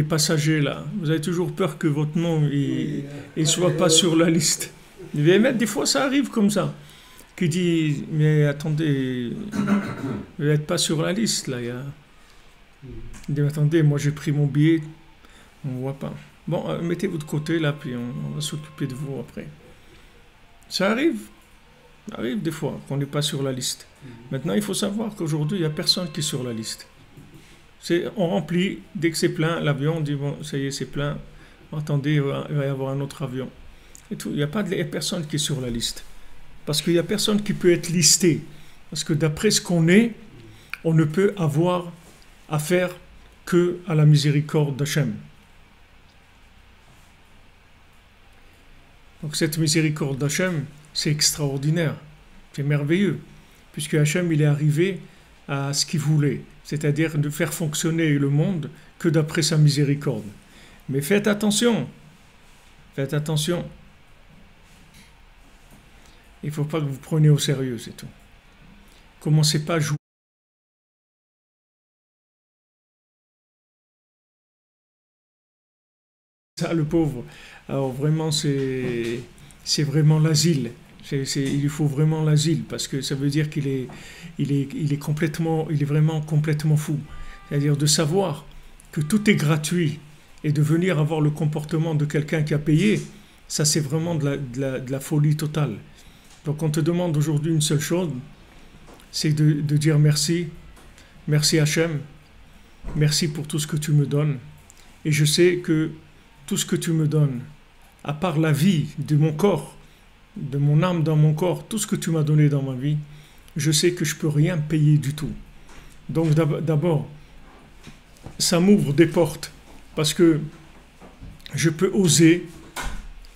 passagers là. Vous avez toujours peur que votre nom ne soit pas sur la liste. Des fois, ça arrive comme ça. Qui dit, mais attendez, vous n'êtes pas sur la liste là. Il dit, attendez, moi j'ai pris mon billet, on ne voit pas. Bon, mettez-vous de côté là, puis on va s'occuper de vous après. Ça arrive des fois qu'on n'est pas sur la liste. Maintenant, il faut savoir qu'aujourd'hui, il n'y a personne qui est sur la liste. On remplit, dès que c'est plein, l'avion, on dit, bon, ça y est, c'est plein, attendez, il va y avoir un autre avion. Et tout. Il n'y a personne qui est sur la liste. Parce qu'il n'y a personne qui peut être listé. Parce que d'après ce qu'on est, on ne peut avoir affaire que à la miséricorde d'Hachem. Donc cette miséricorde d'Hachem, c'est extraordinaire, c'est merveilleux, puisque Hachem, il est arrivé à ce qu'il voulait, c'est-à-dire de faire fonctionner le monde que d'après sa miséricorde. Mais faites attention. Il ne faut pas que vous preniez au sérieux, c'est tout. Commencez pas à jouer. Ça, le pauvre, alors vraiment, c'est vraiment l'asile. Il lui faut vraiment l'asile, parce que ça veut dire qu'il est vraiment complètement fou. C'est-à-dire de savoir que tout est gratuit et de venir avoir le comportement de quelqu'un qui a payé, ça c'est vraiment de la folie totale. Donc on te demande aujourd'hui une seule chose, c'est de dire merci, merci Hachem, merci pour tout ce que tu me donnes. Et je sais que tout ce que tu me donnes, à part la vie de mon corps, de mon âme dans mon corps, tout ce que tu m'as donné dans ma vie, je sais que je ne peux rien payer du tout. Donc d'abord, ça m'ouvre des portes, parce que je peux oser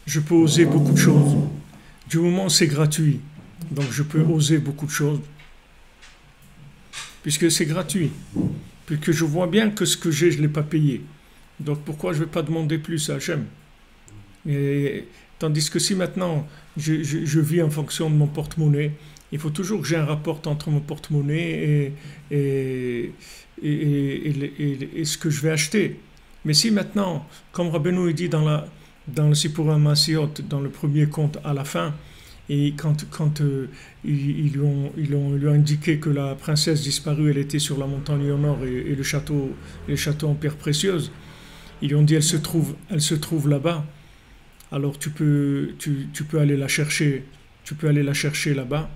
beaucoup de choses. Du moment où c'est gratuit, donc je peux oser beaucoup de choses, puisque c'est gratuit, puisque je vois bien que ce que j'ai, je ne l'ai pas payé. Donc pourquoi je ne vais pas demander plus à Hachem? Tandis que si maintenant je vis en fonction de mon porte-monnaie, il faut toujours que j'ai un rapport entre mon porte-monnaie et ce que je vais acheter. Mais si maintenant, comme Rabbeinu dit dans le Sipur HaMaasiot, dans le premier conte à la fin, et quand ils lui ont indiqué que la princesse disparue, elle était sur la montagne au nord et le château en pierre précieuse, ils lui ont dit elle se trouve là-bas. Alors tu peux aller la chercher, là-bas.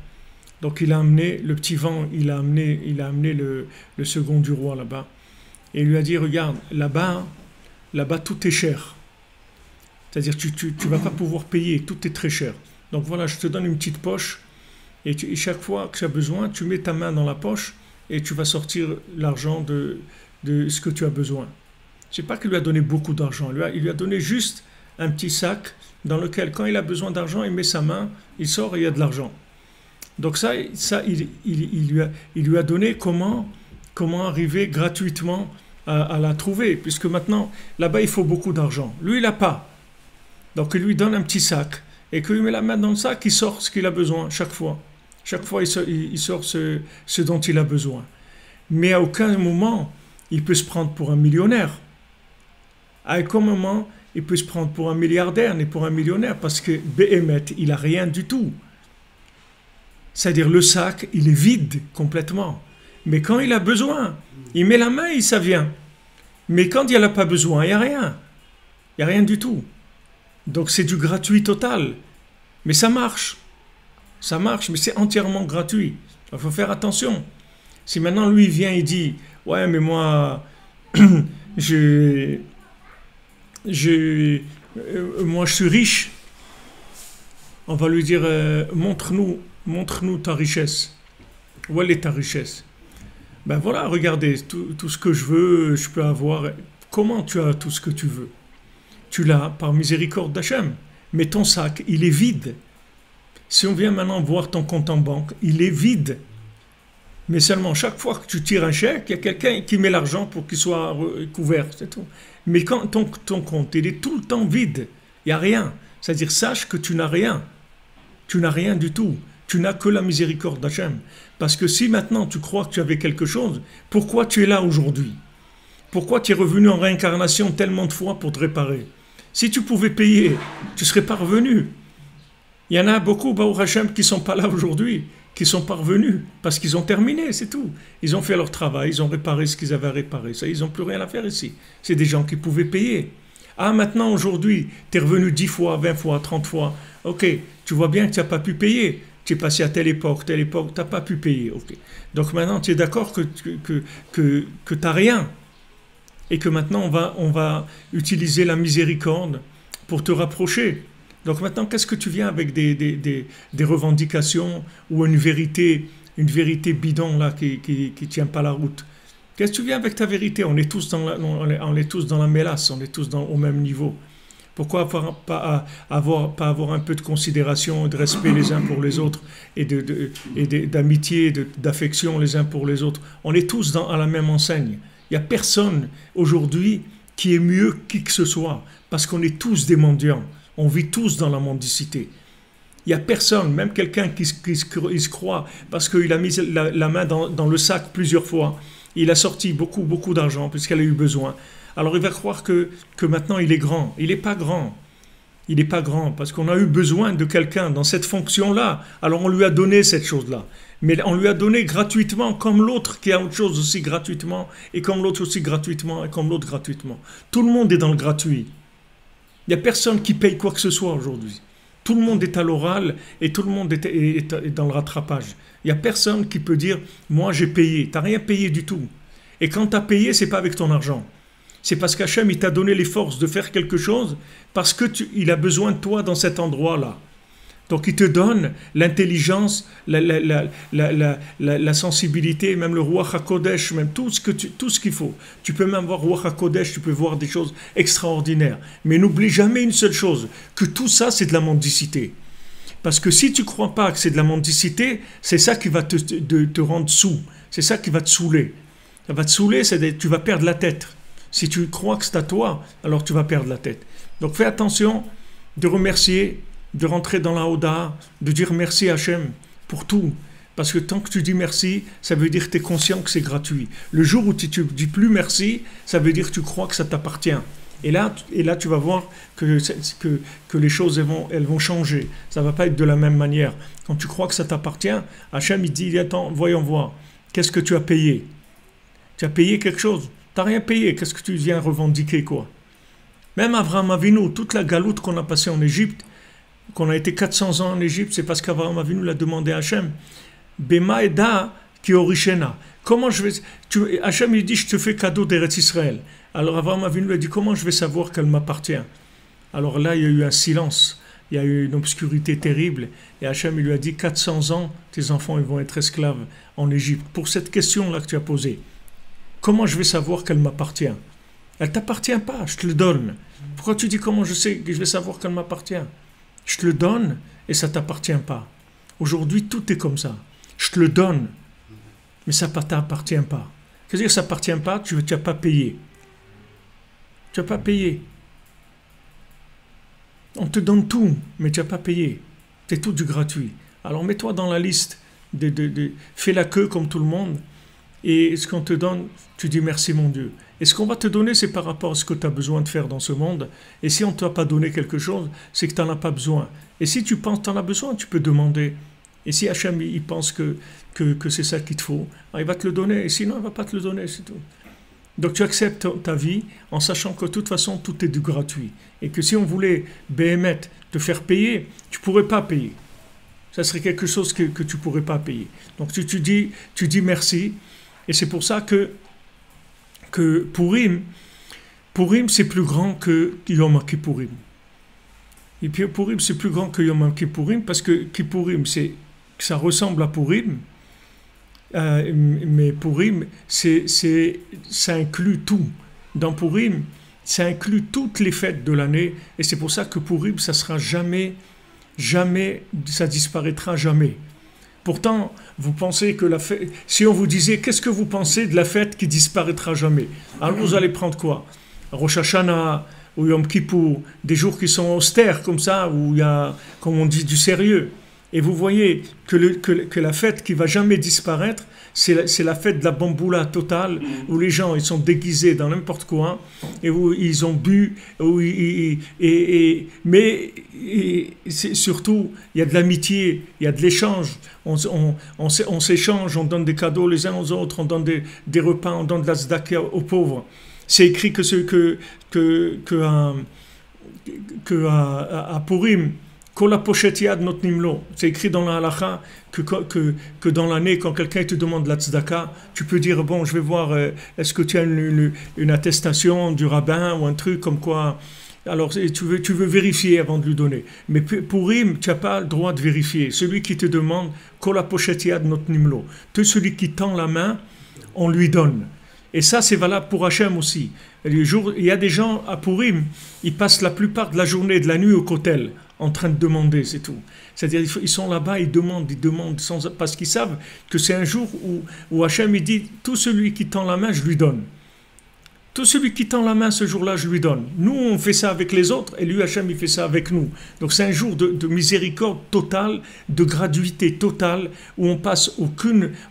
Donc il a amené le petit vent, il a amené le second du roi là-bas, et il lui a dit regarde, là-bas tout est cher. C'est-à-dire tu vas pas pouvoir payer, tout est très cher. Donc voilà, je te donne une petite poche, et chaque fois que tu as besoin, tu mets ta main dans la poche et tu vas sortir l'argent de ce que tu as besoin. C'est pas qu'il lui a donné beaucoup d'argent, il lui a donné juste un petit sac dans lequel, quand il a besoin d'argent, il met sa main, il sort et il y a de l'argent. Donc ça il lui a donné comment arriver gratuitement à la trouver, puisque maintenant, là-bas, il faut beaucoup d'argent. Lui, il n'a pas. Donc il lui donne un petit sac, et qu'il met la main dans le sac, il sort ce qu'il a besoin chaque fois. Chaque fois, il sort ce dont il a besoin. Mais à aucun moment, il peut se prendre pour un millionnaire. À aucun moment, il peut se prendre pour un milliardaire, ni pour un millionnaire, parce que Béhémet, il n'a rien du tout. C'est-à-dire, le sac, il est vide complètement. Mais quand il a besoin, il met la main et ça vient. Mais quand il n'y a pas besoin, il n'y a rien. Il n'y a rien du tout. Donc c'est du gratuit total. Mais ça marche. Ça marche, mais c'est entièrement gratuit. Il faut faire attention. Si maintenant lui vient et dit, ouais, mais moi, je, moi je suis riche, on va lui dire, montre-nous ta richesse. Où elle est ta richesse? Ben voilà, regardez, tout ce que je veux, je peux avoir. Comment tu as tout ce que tu veux? Tu l'as par miséricorde d'Hachem. Mais ton sac, il est vide. Si on vient maintenant voir ton compte en banque, il est vide. Mais seulement chaque fois que tu tires un chèque, il y a quelqu'un qui met l'argent pour qu'il soit couvert, c'est tout. Mais quand ton compte, il est tout le temps vide, il n'y a rien. C'est-à-dire, sache que tu n'as rien. Tu n'as rien du tout. Tu n'as que la miséricorde d'Hachem. Parce que si maintenant tu crois que tu avais quelque chose, pourquoi tu es là aujourd'hui? Pourquoi tu es revenu en réincarnation tellement de fois pour te réparer? Si tu pouvais payer, tu serais pas revenu. Il y en a beaucoup, Baruch Hashem, qui ne sont pas là aujourd'hui, qui sont parvenus, parce qu'ils ont terminé, c'est tout. Ils ont fait leur travail, ils ont réparé ce qu'ils avaient à réparer. Ça, ils n'ont plus rien à faire ici. C'est des gens qui pouvaient payer. Ah, maintenant, aujourd'hui, tu es revenu 10 fois, 20 fois, 30 fois. Ok, tu vois bien que tu n'as pas pu payer. Tu es passé à telle époque, tu n'as pas pu payer. Ok. Donc maintenant, tu es d'accord que tu n'as rien. Et que maintenant, on va utiliser la miséricorde pour te rapprocher. Donc maintenant, qu'est-ce que tu viens avec des revendications ou une vérité bidon là qui tient pas la route? Qu'est-ce que tu viens avec ta vérité? On est tous dans la mélasse, on est tous au même niveau. Pourquoi pas avoir un peu de considération et de respect les uns pour les autres et d'amitié, d'affection les uns pour les autres? On est tous à la même enseigne. Il n'y a personne aujourd'hui qui est mieux qui que ce soit parce qu'on est tous des mendiants. On vit tous dans la mendicité. Il n'y a personne, même quelqu'un qui se croit, parce qu'il a mis la main dans le sac plusieurs fois, il a sorti beaucoup d'argent puisqu'elle a eu besoin. Alors il va croire que maintenant il est grand. Il n'est pas grand. Il n'est pas grand parce qu'on a eu besoin de quelqu'un dans cette fonction-là. Alors on lui a donné cette chose-là. Mais on lui a donné gratuitement, comme l'autre qui a autre chose aussi gratuitement, et comme l'autre aussi gratuitement, et comme l'autre gratuitement. Tout le monde est dans le gratuit. Il n'y a personne qui paye quoi que ce soit aujourd'hui. Tout le monde est à l'oral et tout le monde est dans le rattrapage. Il n'y a personne qui peut dire « moi j'ai payé ». Tu n'as rien payé du tout. Et quand tu as payé, ce n'est pas avec ton argent. C'est parce qu'Hachem il t'a donné les forces de faire quelque chose parce qu'il a besoin de toi dans cet endroit-là. Donc il te donne l'intelligence, la sensibilité, même le Ruach HaKodesh, même tout ce qu'il faut. Tu peux même voir Ruach HaKodesh, tu peux voir des choses extraordinaires. Mais n'oublie jamais une seule chose, que tout ça c'est de la mendicité. Parce que si tu ne crois pas que c'est de la mendicité, c'est ça qui va te rendre saoul. C'est ça qui va te saouler. Ça va te saouler, tu vas perdre la tête. Si tu crois que c'est à toi, alors tu vas perdre la tête. Donc fais attention de remercier, de rentrer dans la Hoda, de dire merci à Hachem pour tout. Parce que tant que tu dis merci, ça veut dire que tu es conscient que c'est gratuit. Le jour où tu ne dis plus merci, ça veut dire que tu crois que ça t'appartient. Et là, tu vas voir que les choses elles vont changer. Ça ne va pas être de la même manière. Quand tu crois que ça t'appartient, Hachem il dit, attends, voyons voir, qu'est-ce que tu as payé? Tu as payé quelque chose? Tu n'as rien payé, qu'est-ce que tu viens revendiquer quoi? Même Avraham Avinu, toute la galoute qu'on a passée en Égypte, qu'on a été 400 ans en Égypte, c'est parce qu'Avraham Avinu l'a demandé à Hachem. Bema eda ki orishena. Comment je vais... Hachem il dit, je te fais cadeau d'Eretz Israël. Alors Avraham Avinu lui a dit, comment je vais savoir qu'elle m'appartient? Alors là, il y a eu un silence, il y a eu une obscurité terrible. Et Hachem il lui a dit, 400 ans, tes enfants ils vont être esclaves en Égypte. Pour cette question-là que tu as posée. Comment je vais savoir qu'elle m'appartient? Elle ne t'appartient pas, je te le donne. Pourquoi tu dis comment je sais que je vais savoir qu'elle m'appartient? Je te le donne et ça ne t'appartient pas. Aujourd'hui, tout est comme ça. Je te le donne, mais ça ne t'appartient pas. C'est-à-dire que ça ne t'appartient pas, tu n'as pas payé. Tu n'as pas payé. On te donne tout, mais tu n'as pas payé. C'est tout du gratuit. Alors mets-toi dans la liste, fais la queue comme tout le monde. Et ce qu'on te donne, tu dis merci mon Dieu. Et ce qu'on va te donner, c'est par rapport à ce que tu as besoin de faire dans ce monde. Et si on ne t'a pas donné quelque chose, c'est que tu n'en as pas besoin. Et si tu penses que tu en as besoin, tu peux demander. Et si Hachem, il pense que c'est ça qu'il te faut, il va te le donner. Et sinon, il ne va pas te le donner, c'est tout. Donc tu acceptes ta vie en sachant que de toute façon tout est du gratuit. Et que si on voulait BMT te faire payer, tu ne pourrais pas payer. Ça serait quelque chose que tu ne pourrais pas payer. Donc tu dis merci. Et c'est pour ça que Purim c'est plus grand que Yom Kippourim. Et puis Purim c'est plus grand que Yom Kippourim parce que Kippourim ça ressemble à Purim. Mais Purim, ça inclut tout. Dans Purim, ça inclut toutes les fêtes de l'année. Et c'est pour ça que Purim, ça sera jamais, ça disparaîtra jamais. Pourtant, vous pensez que la fête... Si on vous disait, qu'est-ce que vous pensez de la fête qui disparaîtra jamais? Alors vous allez prendre quoi? Rosh Hashanah ou Yom Kippour, des jours qui sont austères comme ça, où il y a, comme on dit, du sérieux. Et vous voyez que la fête qui va jamais disparaître, c'est la fête de la bamboula totale, où les gens ils sont déguisés dans n'importe quoi, et où ils ont bu, mais surtout, il y a de l'amitié, il y a de l'échange, on s'échange, on donne des cadeaux les uns aux autres, on donne des repas, on donne de la tzedaka aux pauvres. C'est écrit à Purim, c'est écrit dans la halakha que dans l'année, quand quelqu'un te demande la tzedaka, tu peux dire, bon, je vais voir, est-ce que tu as une attestation du rabbin ou un truc comme quoi. Alors, tu veux vérifier avant de lui donner. Mais Purim, tu n'as pas le droit de vérifier. Celui qui te demande, tout celui qui tend la main, on lui donne. Et ça, c'est valable pour Hachem aussi. Il y a des gens à Purim, ils passent la plupart de la journée et de la nuit au kotel, en train de demander, c'est tout. C'est-à-dire, ils sont là-bas, ils demandent parce qu'ils savent que c'est un jour où Hachem, il dit, tout celui qui tend la main, je lui donne. Tout celui qui tend la main ce jour-là, je lui donne. Nous, on fait ça avec les autres, et lui, Hachem, il fait ça avec nous. Donc c'est un jour de miséricorde totale, de gratuité totale, où on passe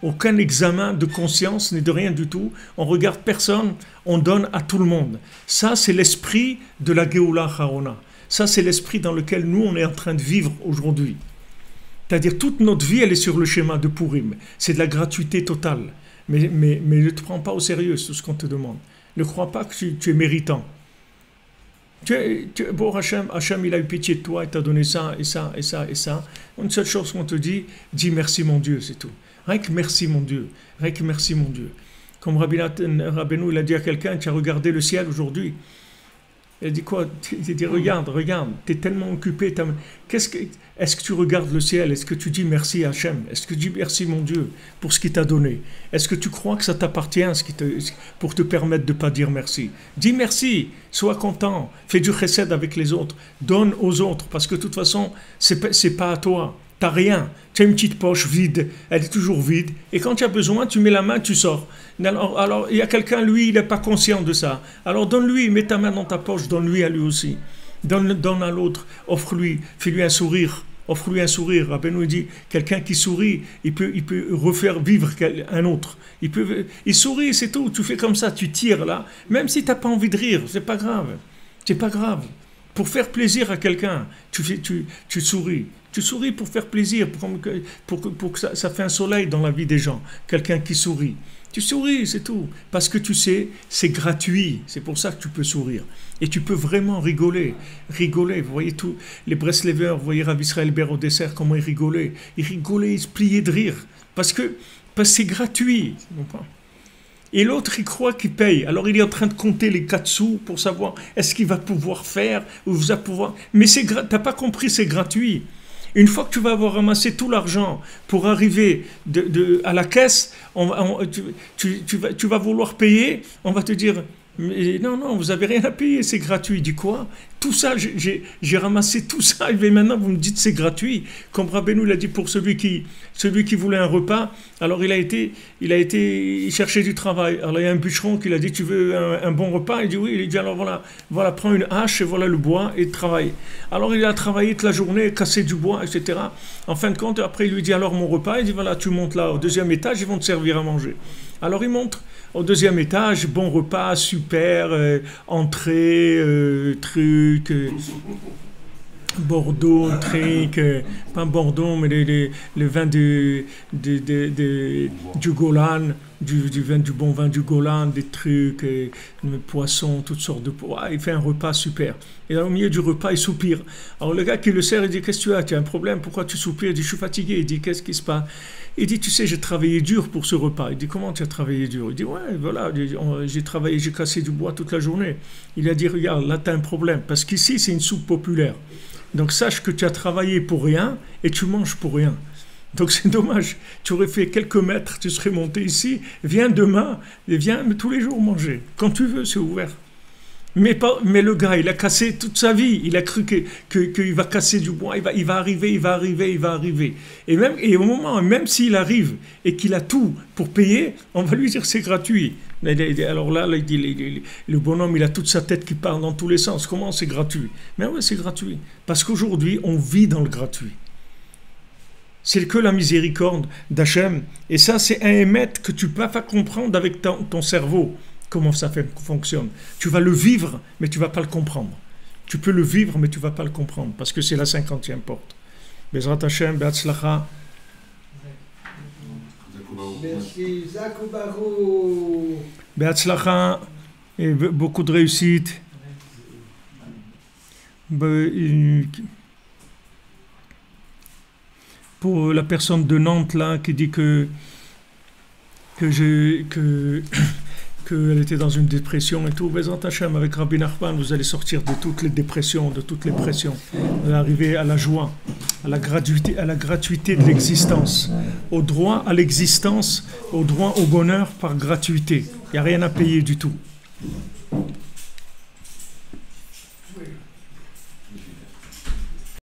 aucun examen de conscience, ni de rien du tout. On regarde personne, on donne à tout le monde. Ça, c'est l'esprit de la Géoula Harona. Ça, c'est l'esprit dans lequel nous, on est en train de vivre aujourd'hui. C'est-à-dire, toute notre vie, elle est sur le schéma de Purim. C'est de la gratuité totale. Mais ne te prends pas au sérieux, tout ce qu'on te demande. Ne crois pas que tu es méritant. Bon, Hachem, il a eu pitié de toi, il t'a donné ça, et ça, et ça, et ça. Une seule chose qu'on te dit, dis merci mon Dieu, c'est tout. Rien que merci mon Dieu. Rien que merci mon Dieu. Comme Rabbeinu, il a dit à quelqu'un, tu as regardé le ciel aujourd'hui. Il a dit quoi? Il dit regarde, tu es tellement occupé. Est-ce que tu regardes le ciel? Est-ce que tu dis merci à Hachem? Est-ce que tu dis merci mon Dieu pour ce qu'il t'a donné? Est-ce que tu crois que ça t'appartient pour te permettre de ne pas dire merci? Dis merci, sois content, fais du chesed avec les autres, donne aux autres, parce que de toute façon, c'est pas à toi. Tu n'as rien, tu as une petite poche vide, elle est toujours vide, et quand tu as besoin, tu mets la main, tu sors. Alors il y a quelqu'un, lui, il n'est pas conscient de ça. Alors donne-lui, mets ta main dans ta poche, donne-lui à lui aussi. Donne à l'autre, offre-lui, fais-lui un sourire. Offre-lui un sourire. Rabbeinu dit, quelqu'un qui sourit, il peut refaire vivre un autre. Il sourit, c'est tout. Tu fais comme ça, tu tires là. Même si tu n'as pas envie de rire, c'est pas grave. C'est pas grave. Pour faire plaisir à quelqu'un, tu souris. Tu souris pour faire plaisir, pour que ça fait un soleil dans la vie des gens. Quelqu'un qui sourit. Tu souris, c'est tout. Parce que tu sais, c'est gratuit. C'est pour ça que tu peux sourire. Et tu peux vraiment rigoler. Rigoler. Vous voyez tous les Breslevers, vous voyez Rav Israël Ber au dessert, comment ils rigolaient. Ils rigolaient, ils se pliaient de rire. Parce que c'est gratuit. Et l'autre, il croit qu'il paye. Alors il est en train de compter les 4 sous pour savoir est-ce qu'il va pouvoir faire ou va pouvoir. Mais tu n'as pas compris, c'est gratuit. Une fois que tu vas avoir ramassé tout l'argent pour arriver à la caisse, tu vas vouloir payer, on va te dire non, vous n'avez rien à payer, c'est gratuit. Dis quoi? Tout ça, j'ai ramassé tout ça, et maintenant vous me dites c'est gratuit. Comme Rabbeinu l'a dit pour celui qui voulait un repas, alors il cherchait du travail. Alors il y a un bûcheron qui lui a dit tu veux un bon repas? Il dit oui, il dit alors voilà, prends une hache et voilà le bois et travaille. Alors il a travaillé toute la journée, cassé du bois, etc. En fin de compte, après il lui dit alors mon repas, il dit voilà, tu montes là au 2e étage, ils vont te servir à manger. Alors il monte au 2e étage, bon repas, super, entrée, truc, Bordeaux, truc, pas Bordeaux, mais le vin du Golan, du bon vin du Golan, des trucs, et, poissons, toutes sortes de poissons. Il fait un repas super. Et là, au milieu du repas, il soupire. Alors le gars qui le sert, il dit, qu'est-ce que tu as? Tu as un problème? Pourquoi tu soupires? Il dit, je suis fatigué. Il dit, qu'est-ce qui se passe? Il dit, tu sais, j'ai travaillé dur pour ce repas. Il dit, comment tu as travaillé dur? Il dit, ouais, voilà, j'ai travaillé, j'ai cassé du bois toute la journée. Il a dit, regarde, là, tu as un problème. Parce qu'ici, c'est une soupe populaire. Donc, sache que tu as travaillé pour rien et tu manges pour rien. Donc, c'est dommage. Tu aurais fait quelques mètres, tu serais monté ici. Viens demain et viens tous les jours manger. Quand tu veux, c'est ouvert. Mais le gars, il a cassé toute sa vie. Il a cru qu'il va casser du bois. Il va arriver. Et au moment, même s'il arrive et qu'il a tout pour payer, on va lui dire c'est gratuit. Alors là, il dit, le bonhomme, il a toute sa tête qui part dans tous les sens. Comment c'est gratuit? Mais oui, c'est gratuit. Parce qu'aujourd'hui, on vit dans le gratuit. C'est que la miséricorde d'Hachem. Et ça, c'est un émettre que tu peux pas comprendre avec ton cerveau. Comment ça fonctionne. Tu vas le vivre, mais tu ne vas pas le comprendre. Tu peux le vivre, mais tu ne vas pas le comprendre, parce que c'est la 50e porte. Bezrat Hashem, Be'atzlacha. Merci, Zakoubarou. Be'atzlacha, et beaucoup de réussite. Pour la personne de Nantes, là, qui dit qu'elle était dans une dépression et tout, Bezrat Hashem, avec Rabbi Nachman, vous allez sortir de toutes les dépressions, de toutes les pressions. Vous allez arriver à la joie, à la gratuité de l'existence, au droit à l'existence, au droit au bonheur par gratuité. Il n'y a rien à payer du tout.